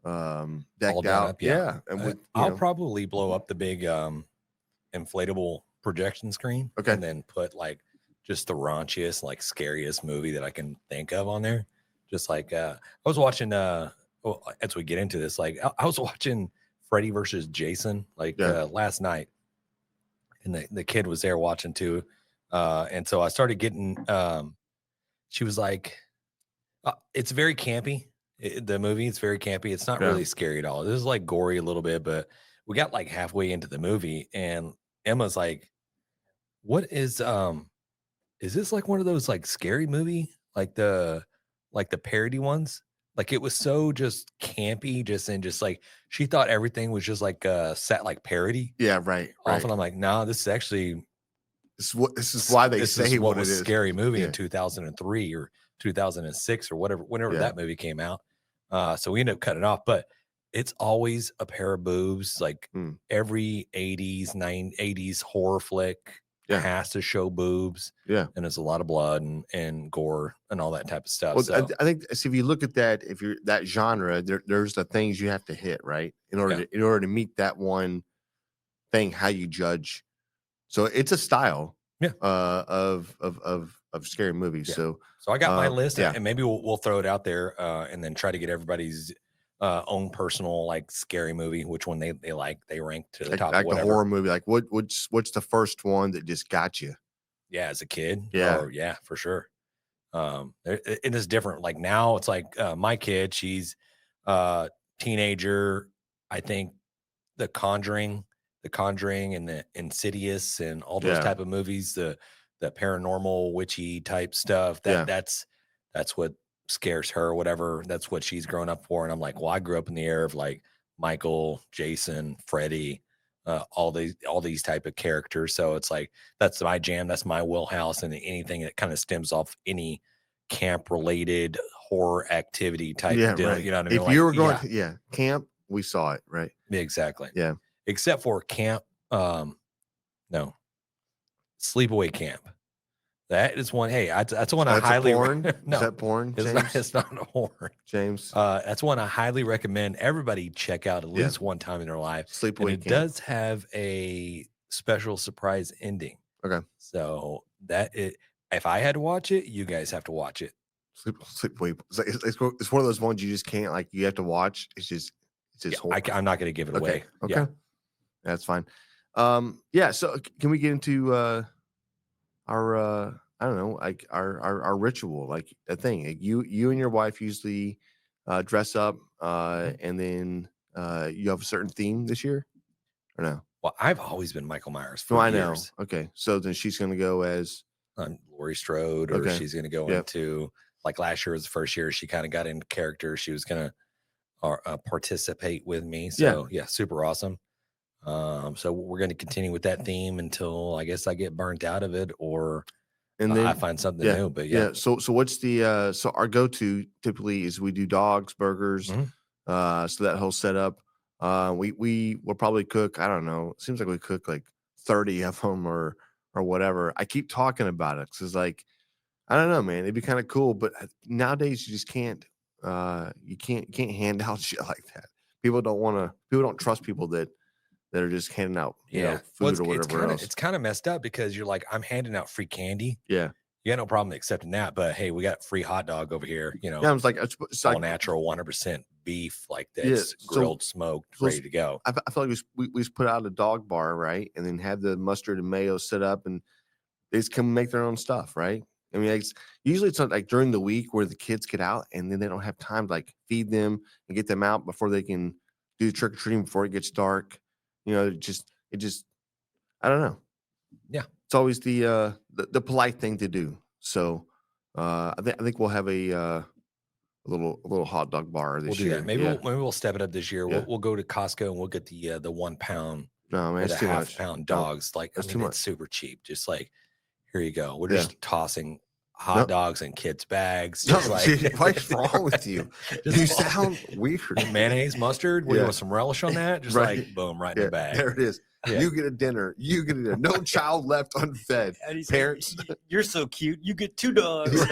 decked All done out. up, yeah. And with, I'll probably blow up the big inflatable projection screen. Okay. And then put like just the raunchiest, like scariest movie that I can think of on there. Just like I was watching well, as we get into this, like I was watching Freddy versus Jason like last night. And the kid was there watching too. And so I started getting she was like, it's very campy. The movie, it's very campy. It's not really scary at all. This is like gory a little bit, but we got like halfway into the movie and Emma's like, what is this like one of those like scary movie, like the parody ones? Like it was so just campy, just like she thought everything was just like set like parody. Yeah, right. Often I'm like, no, this is actually this is why they say what it was is. Scary Movie in 2003 or 2006 or whenever that movie came out. So we ended up cutting it off, but it's always a pair of boobs. Like every 80s horror flick has to show boobs. Yeah. And there's a lot of blood and gore and all that type of stuff. Well, so I think if you look at that, if you're that genre, there's the things you have to hit, right? In order to meet that one thing, how you judge. So it's a style of scary movies. Yeah. So I got my list and maybe we'll throw it out there and then try to get everybody's own personal like scary movie, which one they like, they rank to the top. Like whatever. the horror movie, like what's the first one that just got you? Yeah, as a kid. Yeah. Or, yeah, for sure. It is different. Like now it's like my kid, she's teenager. I think The Conjuring and the Insidious and all those type of movies, the paranormal witchy type stuff, that's what scares her or whatever. That's what she's grown up for. And I'm like, well, I grew up in the era of like Michael, Jason, Freddy, all these type of characters. So it's like, that's my jam. That's my wheelhouse. And anything that kind of stems off any camp related horror activity type deal. Right. You know what I mean? If you were going to camp, we saw it, right? Yeah, exactly. Yeah. Except for camp. No, sleepaway camp. That is one. Hey, that's one I highly. Porn? No, is that porn? It's not a horror. James. That's one I highly recommend everybody check out at least one time in their life. Sleepaway Camp. It does have a special surprise ending. Okay. So if I had to watch it, you guys have to watch it. Sleepaway. It's one of those ones you just can't like. You have to watch. It's just I'm not going to give it away. Okay. Yeah. That's fine. So can we get into our I don't know, like our ritual, like a thing? Like you and your wife usually dress up and then you have a certain theme this year or no? Well, I've always been Michael Myers for years. Know. Okay. So then she's gonna go as Laurie Strode, or she's gonna go into, like, last year was the first year she kind of got into character. She was gonna participate with me. So yeah, super awesome. So we're going to continue with that theme until I guess I get burnt out of it, or then I find something new. But so what's the so our go-to typically is we do dogs, burgers, so that whole setup. We'll probably cook, I don't know, it seems like we cook like 30 of them or whatever. I keep talking about it because, like, I don't know, man, it'd be kind of cool, but nowadays you just can't you can't hand out shit like that. People don't trust people that are just handing out food or whatever else. It's kind of messed up because you're like, I'm handing out free candy. Yeah. You got no problem accepting that, but hey, we got free hot dog over here, you know. Yeah, it's all like natural, 100% beef, like that's grilled, smoked, ready to go. I feel like we just put out a dog bar, right? And then have the mustard and mayo set up, and they just come make their own stuff, right? I mean, usually it's not like during the week where the kids get out and then they don't have time to like feed them and get them out before they can do the trick or treating before it gets dark. You know, it just I don't know. Yeah, it's always the polite thing to do. So I think we'll have a little hot dog bar this year. That. Maybe we'll step it up this year. We'll go to Costco and we'll get the 1 pound. No, man, it's too much. Half-pound dogs. No, like, that's too much. It's super cheap. Just like, here you go. We're just tossing hot dogs in kids' bags. Just what's wrong with you? You sound weird. Mayonnaise, mustard. We want some relish on that. Just like boom, right in the bag. There it is. Yeah. You get a dinner. No child left unfed. Parents, you're so cute. You get 2 dogs.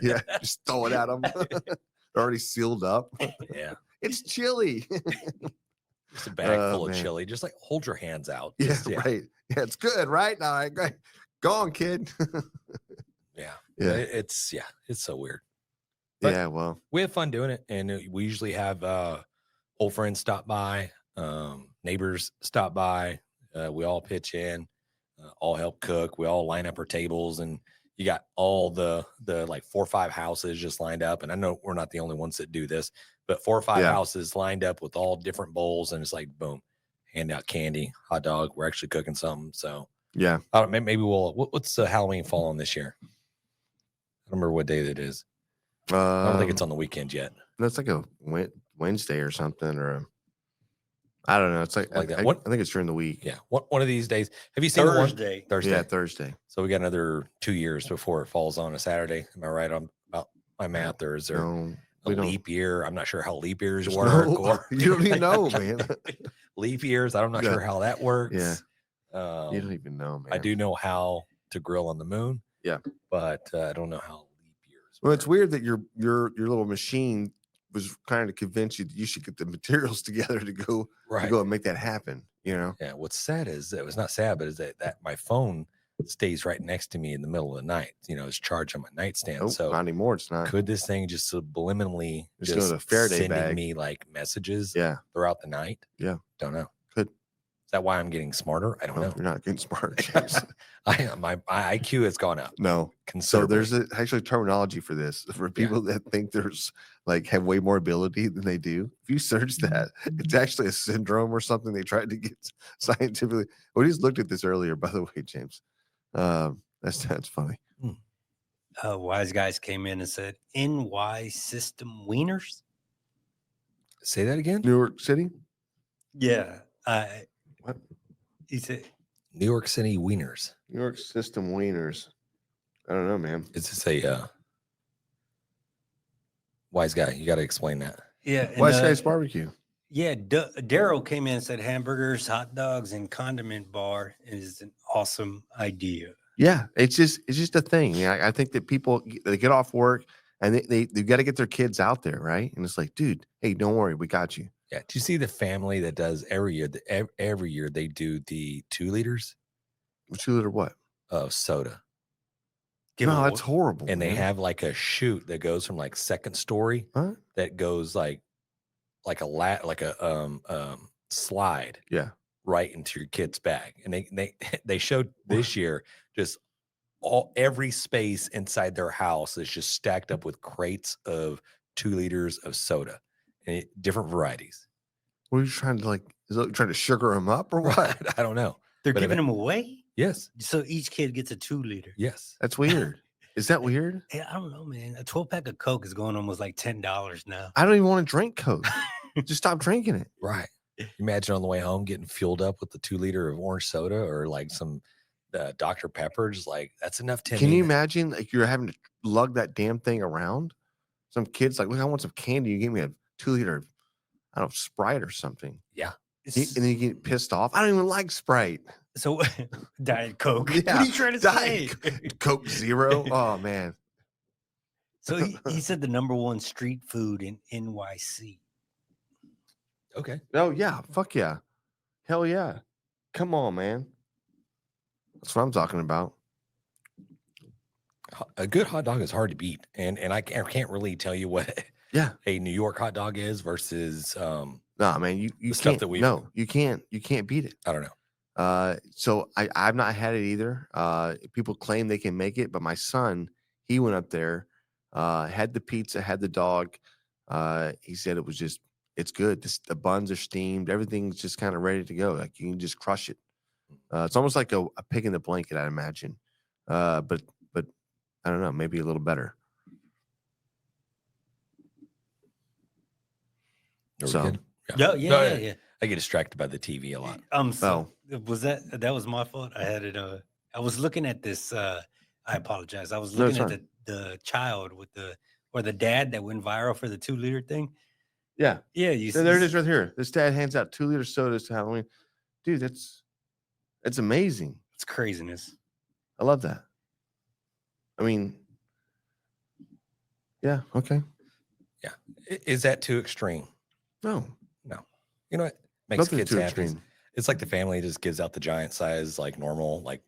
yeah. Just throw it at them. They're already sealed up. Yeah. It's chili. Just a bag Oh, full of man. chili. Just like hold your hands out. Yeah, Just, right. Yeah, it's good, right? All right, great. Go on, kid. Yeah. Yeah. It's so weird. But Yeah, well, we have fun doing it. And we usually have old friends stop by, neighbors stop by. We all pitch in, all help cook. We all line up our tables, and you got all the like 4 or 5 houses just lined up. And I know we're not the only ones that do this, but 4 or 5 Yeah. houses lined up with all different bowls, and it's like boom, hand out candy, hot dog. We're actually cooking something. So yeah. I don't know, maybe we'll. What's the Halloween fall on this year? I don't remember what day that is. I don't think it's on the weekend yet. That's like a Wednesday or something, or I don't know. It's like Like that. I What? think it's during the week. Yeah, one of these days. Have you seen the one Thursday. Thursday? Yeah, Thursday. So we got another 2 years before it falls on a Saturday. Am I right on about my math, or is there No, a we don't. leap year? I'm not sure how leap years There's work. no- Or you don't even know, man. leap years. I'm not Yeah. sure how that works. Yeah. Um, You don't even know, man. I do know how to grill on the moon. Yeah. But I don't know how leap years. Well, it's work. weird that your little machine was trying to convince you that you should get the materials together to go and make that happen. You know? Yeah. What's sad is it was not sad, but is that my phone stays right next to me in the middle of the night. It's charged on my nightstand. Oh, So not anymore. It's not. could this thing just subliminally Just go to just Faraday sending bag. me like messages Yeah. throughout the night? Yeah. Don't know. Could. Is that why I'm getting smarter? I don't No, know. you're not getting smart. James. My IQ has gone up. No. So Considerably. there's actually terminology for this for people that think there's like have way more ability than they do. If you search that, it's actually a syndrome or something they tried to get scientifically. We just looked at this earlier, by the way, James. That's funny. Wise guys came in and said, NY system wieners. Say that again. New York City. Yeah. What? He said, New York City wieners. New York system wieners. I don't know, man. Is this a wise guy? You got to explain that. yeah. and, Wise Guys Barbecue. Yeah. Daryl came in and said hamburgers, hot dogs, and condiment bar is an awesome idea. Yeah, it's just a thing. Yeah, I think that people they get off work and they've got to get their kids out there, right? And it's like, dude, hey, don't worry, we got you. Yeah. Do you see the family that does every year? Every year they do the 2 liters 2 liter what? of soda, No, that's horrible. and they man. have like a chute that goes from like second story Huh? that goes like a slide Yeah. right into your kid's bag. And they showed this year just every space inside their house is just stacked up with crates of 2 liters of soda and different varieties. What are you trying to like? Is it trying to sugar them up or what? I don't know. They're But giving them away. Yes. So each kid gets a 2 liter. Yes. That's weird. Is that weird? Hey, I don't know, man. A 12-pack of Coke is going almost like $10 now. I don't even want to drink Coke. Just stop drinking it. Right. Imagine on the way home getting fueled up with the 2 liter of orange soda or like some Dr. Pepper. Just like that's enough. Can you imagine like you're having to lug that damn thing around? Some kids like, look, I want some candy. You gave me a 2 liter of, I don't know, Sprite or something. Yeah. And then you get pissed off. I don't even like Sprite. So Diet Coke. Yeah, What are you trying to say? Coke Zero. Oh man. So he said the number one street food in NYC. Okay. Oh yeah. Fuck yeah. Hell yeah. Come on, man. That's what I'm talking about. A good hot dog is hard to beat, and I can't really tell you what Yeah. a New York hot dog is versus No, man, you the stuff can't. that we No, you can't beat it. I don't know. So I've not had it either. People claim they can make it, but my son, he went up there, had the pizza, had the dog. He said it was just, it's good. The buns are steamed. Everything's just kind of ready to go. Like you can just crush it. It's almost like a pig in the blanket, I'd imagine. But I don't know, maybe a little better. Are we So- good? Yeah, No, yeah. I get distracted by the TV a lot. So was that was my fault? I had it. I was looking at this. I apologize. I was No, it's looking at the child with the dad that went viral for the 2 liter thing. Yeah. Yeah, you There it is right here. This dad hands out 2 liter sodas to Halloween. Dude, that's amazing. It's craziness. I love that. I mean, yeah, okay. Yeah. Is that too extreme? No, You know what makes nothing kids too happy? extreme. It's like the family just gives out the giant size, like normal, like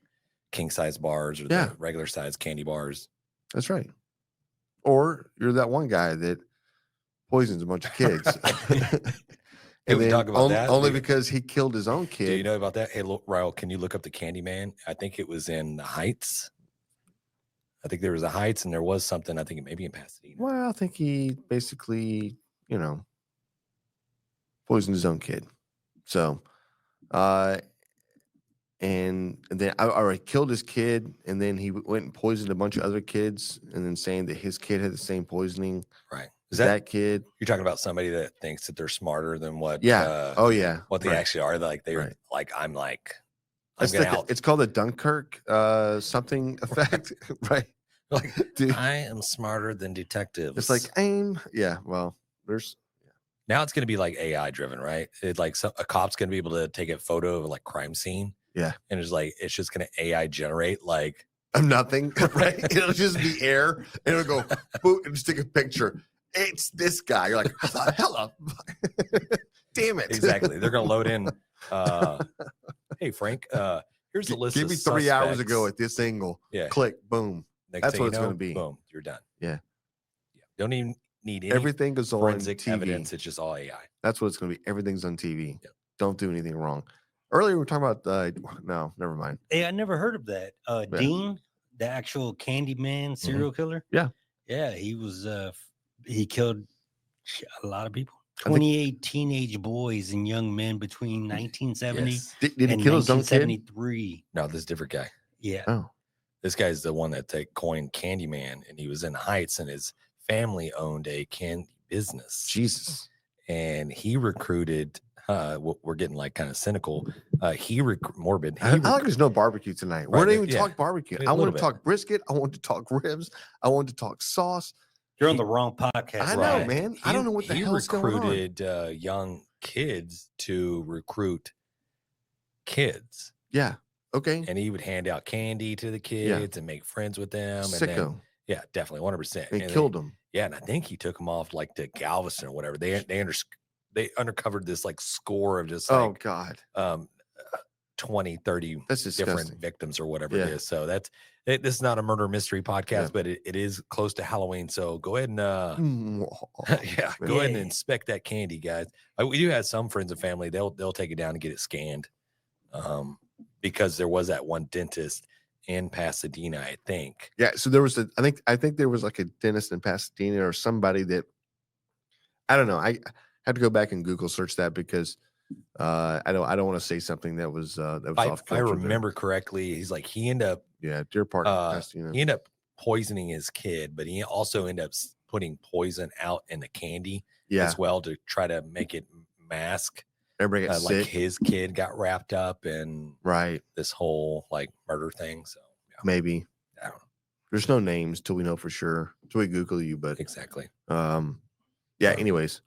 king size bars or Yeah. the regular size candy bars. That's right. Or you're that one guy that poisons a bunch of kids. Hey, And we then talk about that. only because he killed his own kid. Do you know about that? Hey, Ryle, can you look up the Candyman? I think it was in the Heights. I think there was a Heights, and there was something. I think it may be in Pasadena. Well, I think he basically, poisoned his own kid. So, and then I killed his kid, and then he went and poisoned a bunch of other kids, and then saying that his kid had the same poisoning. Right? Is that kid? You're talking about somebody that thinks that they're smarter than what? Yeah. What they Right. actually are. Like they're Right. like I'm It's gonna like out. it's called the Dunkirk something effect, right? Like Dude, I am smarter than detectives. it's like aim. Yeah. Well, there's now it's going to be like AI driven, right? It's like a cop's going to be able to take a photo of a like crime scene. Yeah. And it's just going to AI generate like nothing, right? It'll just be air, and it'll go boot and just take a picture. It's this guy. You're like, hello, damn it! exactly. They're going to load in. Hey Frank, here's the list. Give of me 3 hours ago suspects. at this angle. Yeah. Click, boom. Next That's thing what you it's know, going to be. Boom, you're done. Yeah. Don't even need any Everything goes on forensic TV. evidence. It's just all AI. That's what it's going to be. Everything's on TV. Yep. Don't do anything wrong. Earlier we were talking about no, never mind. Hey, I never heard of that. Dean, the actual Candyman serial killer. Yeah. Yeah, he was he killed a lot of people. I think- 28 teenage boys and young men between 1970 Yes. Did he and kill his own kid? 1973. No, this is a different guy. Yeah. Oh, This guy's the one that they coined Candyman, and he was in the Heights, and his family owned a candy business. Jesus. And he recruited. We're getting like kind of cynical. Morbid. I like there's no barbecue tonight. We're Right, not even yeah. talk barbecue. A I want little to bit. talk brisket. I want to talk ribs. I want to talk sauce. You're on the wrong podcast. I know, Right. man. I don't know what the hell's going on. He recruited young kids to recruit kids, Yeah. Okay. and he would hand out candy to the kids and make friends with them. And then, Sicko. yeah, definitely 100%. They killed him. Yeah, and I think he took them off like to Galveston or whatever. They uncovered this like score of just Oh like God. 20, 30 That's different disgusting. victims or whatever Yeah. it is. So this is not a murder mystery podcast, Yeah. but it is close to Halloween. So go ahead and yeah, man. go ahead and Yeah. inspect that candy, guys. We do have some friends and family. They'll take it down and get it scanned, because there was that one dentist in Pasadena, I think. Yeah. So there was I think there was like a dentist in Pasadena or somebody that I don't know. I had to go back and Google search that because I don't want to say something that was If off I kilter there. remember correctly, he's like he ended up Deer Park, he Pasadena. ended up poisoning his kid, but he also ended up putting poison out in the candy Yeah. as well to try to make it mask. Everybody gets Like sick. his kid got wrapped up in Right. this whole like murder thing. So yeah, Maybe. I don't know There's no names till we know for sure. Till we Google you, but exactly. yeah, anyways,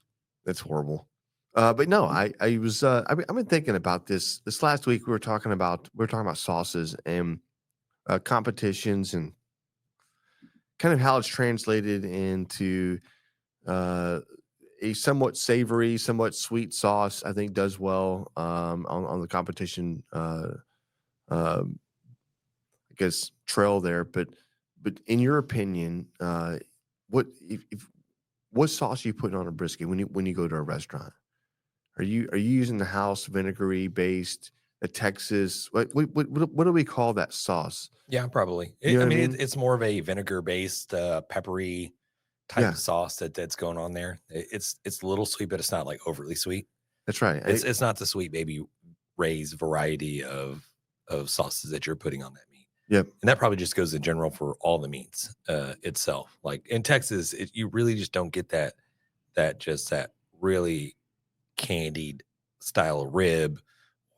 that's horrible. But no, I was I've been thinking about this last week. We were talking about sauces and competitions and kind of how it's translated into a somewhat savory, somewhat sweet sauce. I think does well on the competition I guess trail there. But in your opinion, what sauce are you putting on a brisket when you go to a restaurant? Are you using the house vinegary based, a Texas? What do we call that sauce? Yeah, probably. You know I what I mean, mean? it's more of a vinegar based, peppery type Yeah. of sauce that's going on there. It's a little sweet, but it's not like overly sweet. That's right. It's not the Sweet Baby Ray's variety of sauces that you're putting on that meat. Yep. And that probably just goes in general for all the meats itself. Like in Texas, you really just don't get that really candied style rib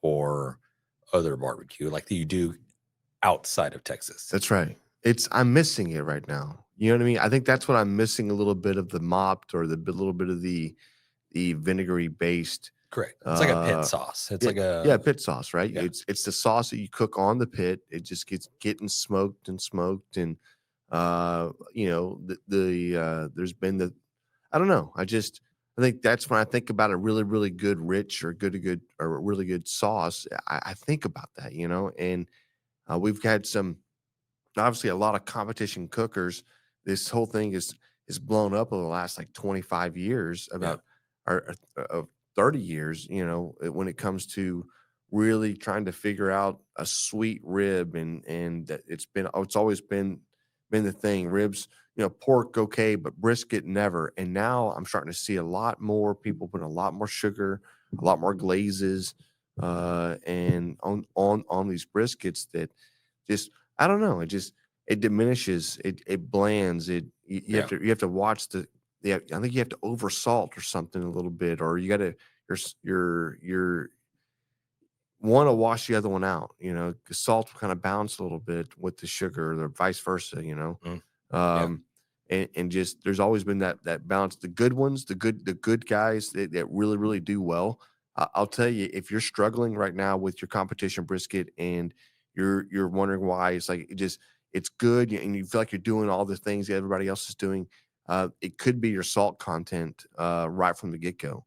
or other barbecue like that you do outside of Texas. That's right. I'm missing it right now. You know what I mean? I think that's what I'm missing, a little bit of the mopped or little bit of the vinegary based. Correct. It's like a pit sauce. It's like a pit sauce, right? Yeah. It's the sauce that you cook on the pit. It just gets getting smoked and there's been I don't know. I think that's when I think about a really, really good rich or really good sauce. I think about that, and we've had obviously a lot of competition cookers. This whole thing is blown up over the last like 25 years, about or 30 years, when it comes to really trying to figure out a sweet rib, and that it's always been the thing. Ribs, pork okay, but brisket never. And now I'm starting to see a lot more people putting a lot more sugar, a lot more glazes, and on these briskets that just, I don't know, it diminishes, it blands it. You have to watch I think you have to over salt or something a little bit, or you got to you're want to wash the other one out, 'cause salt will kind of bounce a little bit with the sugar, or vice versa, and just there's always been that balance. The good ones, the good guys that really, really do well. I'll tell you, if you're struggling right now with your competition brisket and you're wondering why, it's like it's good and you feel like you're doing all the things that everybody else is doing. It could be your salt content right from the get-go,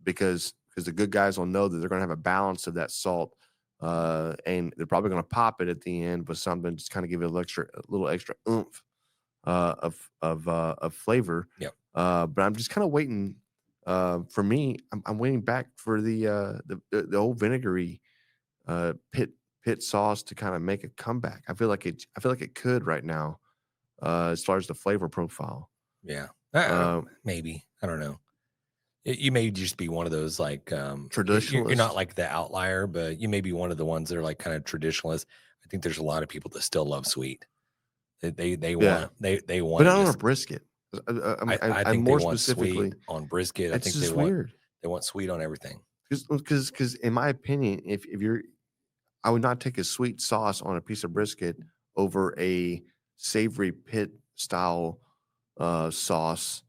because the good guys will know that they're going to have a balance of that salt, and they're probably going to pop it at the end with something, just kind of give it a little extra oomph of flavor. Yep. But I'm just kind of waiting. For me, I'm waiting back for the old vinegary pit sauce to kind of make a comeback. I feel like it could right now, as far as the flavor profile. Yeah. Maybe. I don't know. You may just be one of those like traditionalists. You're not like the outlier, but you may be one of the ones that are like kind of traditionalists. I think there's a lot of people that still love sweet. They want but not on a brisket. I think more they want specifically sweet on brisket. I think just weird. They want sweet on everything. Because in my opinion, if I would not take a sweet sauce on a piece of brisket over a savory pit style sauce.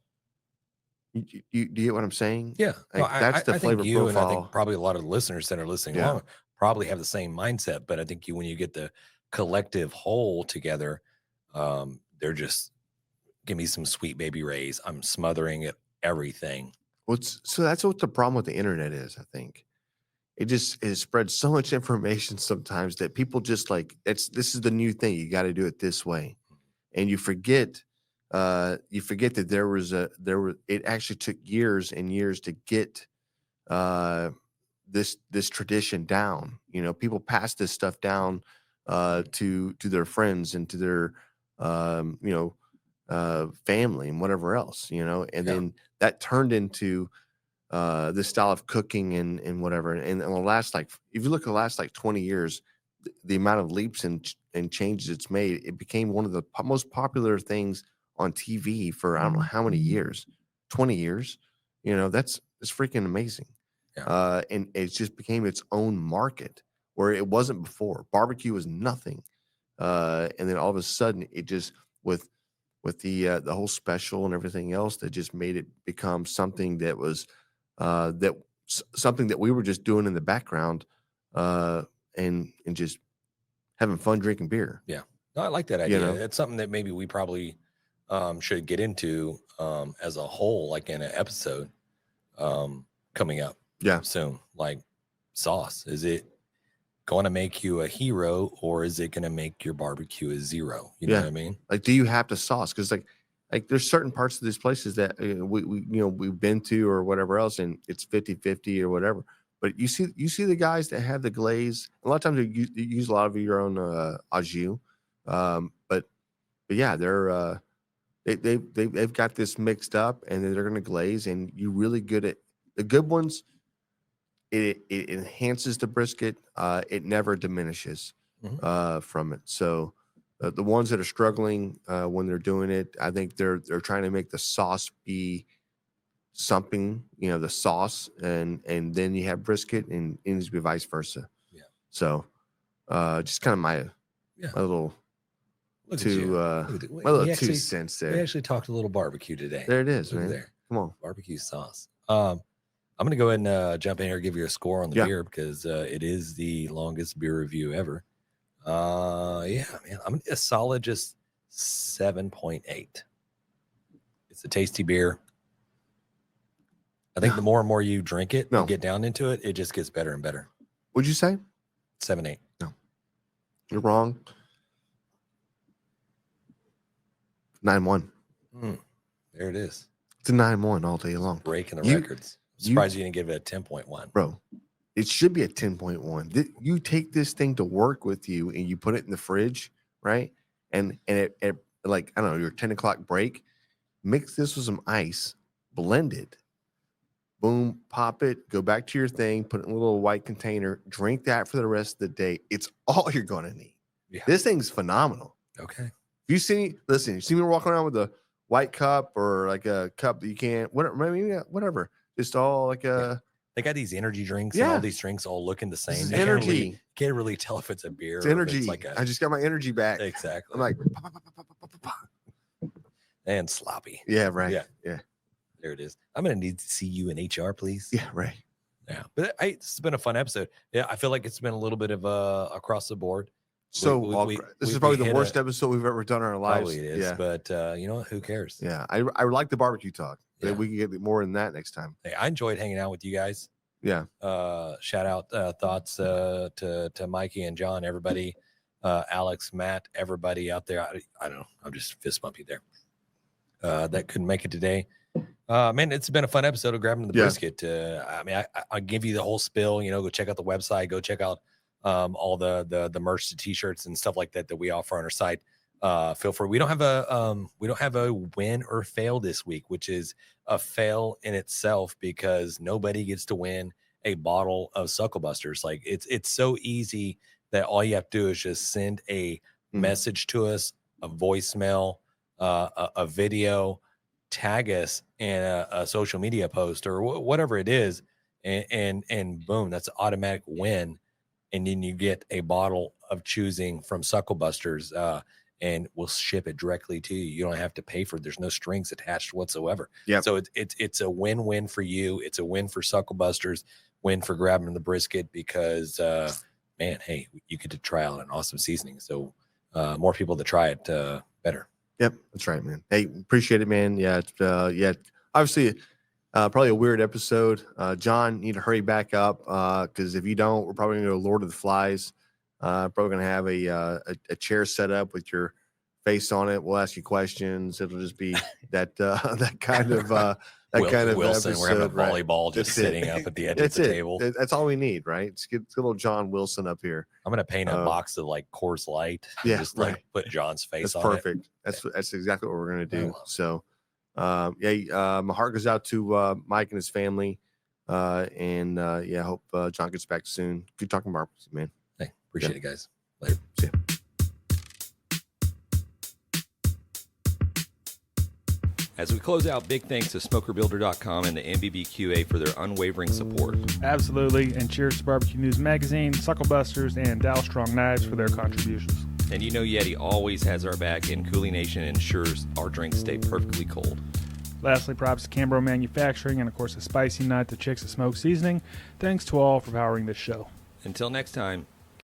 Do you get what I'm saying? Yeah, like, that's the flavor think you profile. and I think probably a lot of the listeners that are listening along probably have the same mindset. But I think when you get the collective whole together, they're just, give me some Sweet Baby Ray's. I'm smothering it, everything. So that's what the problem with the internet is. I think it spreads so much information sometimes that people just like, this is the new thing. You got to do it this way, and you forget that it actually took years and years to get this tradition down. People pass this stuff down to their friends and to their family and whatever else, and then that turned into this style of cooking and whatever. And the last, like, if you look at the last like 20 years, the amount of leaps and changes it's made, it became one of the most popular things on TV for I don't know how many years, 20 years. It's freaking amazing. Yeah. And it just became its own market where it wasn't before. Barbecue was nothing, and then all of a sudden, it just with the whole special and everything else, that just made it become something that was something that we were just doing in the background, and just having fun drinking beer. Yeah, no, I like that idea. It's something that maybe we probably should get into as a whole, like in an episode coming up soon. Like, sauce, is it going to make you a hero, or is it going to make your barbecue a zero? You know what I mean? Like, do you have to sauce? Because like there's certain parts of these places that we've been to or whatever else, and it's 50-50 or whatever. But you see the guys that have the glaze. A lot of times you use a lot of your own au jus, but yeah, they've got this mixed up, and then they're going to glaze, and you're really good at the good ones. It enhances the brisket. It never diminishes from it. So the ones that are struggling when they're doing it, I think they're trying to make the sauce be something, the sauce, and then you have brisket, and it needs to be vice versa. Yeah. So just kind of my little Look two at my little 2 cents there. We actually talked a little barbecue today. There it is, Look man. there. Come on. Barbecue sauce. I'm going to go ahead and jump in here and give you a score on the beer, because it is the longest beer review ever. Man, I'm a solid just 7.8. It's a tasty beer. I think the more and more you drink it, No. and get down into it, it just gets better and better. What'd you say? 7, 8. No, you're wrong. 9-1. There it is. It's a 9-1 all day long, Breaking the records. Surprised you didn't give it a 10.1. bro. It should be a 10.1. You take this thing to work with you and you put it in the fridge, right? And it like, I don't know, your 10 o'clock break, mix this with some ice, blend it, boom, pop it, go back to your thing, put it in a little white container, drink that for the rest of the day. It's all you're going to need. Yeah. This thing's phenomenal. Okay. If you see me walking around with a white cup or like a cup that you can't, whatever, just all like a. They got these energy drinks and all these drinks all looking the This same. is You energy. can't really tell if it's a beer It's or if energy. it's like I just got my energy back. exactly. I'm like, And sloppy. yeah, right. Yeah. Yeah. There it is. I'm gonna need to see you in HR, please. Yeah, right. Yeah. But this has been a fun episode. Yeah, I feel like it's been a little bit of across the board. So this is probably the hit worst episode we've ever done in our lives. Probably it is, Yeah. but you know what? Who cares? Yeah. I like the barbecue talk. Yeah. We can get more than that next time. Hey, I enjoyed hanging out with you guys. Yeah. Shout out thoughts to Mikey and John, everybody, Alex, Matt, everybody out there. I don't know. I'm just fist bumping there. That couldn't make it today. Man, it's been a fun episode of Grabbing the Brisket. I mean, I'll give you the whole spill. You know, go check out the website. Go check out all the merch, the t-shirts and stuff like that we offer on our site. Feel free. We don't have a win or fail this week, which is a fail in itself because nobody gets to win a bottle of SUCKLEBUSTERS. Like it's so easy that all you have to do is just send a message to us, a voicemail, a video, tag us in a social media post or whatever it is, and boom, that's an automatic win. And then you get a bottle of choosing from SUCKLEBUSTERS, and we'll ship it directly to you. You don't have to pay for it. There's no strings attached whatsoever. Yeah. So it's a win-win for you. It's a win for SUCKLEBUSTERS, win for Grabbing the Brisket because, man, hey, you get to try out an awesome seasoning. So more people that try it, better. Yep. That's right, man. Hey, appreciate it, man. Yeah. Obviously, probably a weird episode. John, you need to hurry back up because if you don't, we're probably going to go Lord of the Flies. Probably going to have a chair set up with your face on it. We'll ask you questions. It'll just be that kind of Wilson. episode, We're having a right? volleyball just That's sitting it. up at the edge That's of the it. table. That's all we need, right? Let's get little John Wilson up here. I'm gonna paint a box of like Coors Light. And Yeah, just like right. put John's face That's on perfect. That's exactly what we're gonna do. love it. So, my heart goes out to Mike and his family, and I hope John gets back soon. Good talking barbecues, man. Hey, appreciate it, guys. Later. See ya. As we close out, big thanks to SmokerBuilder.com and the NBBQA for their unwavering support. Absolutely. And cheers to Barbecue News Magazine, SUCKLEBUSTERS, and Dow Strong Knives for their contributions. And you know Yeti always has our back, and Cooling Nation ensures our drinks stay perfectly cold. Lastly, props to Cambro Manufacturing and, of course, the Spicy Nut, the Chicks that Smoke Seasoning. Thanks to all for powering this show. Until next time,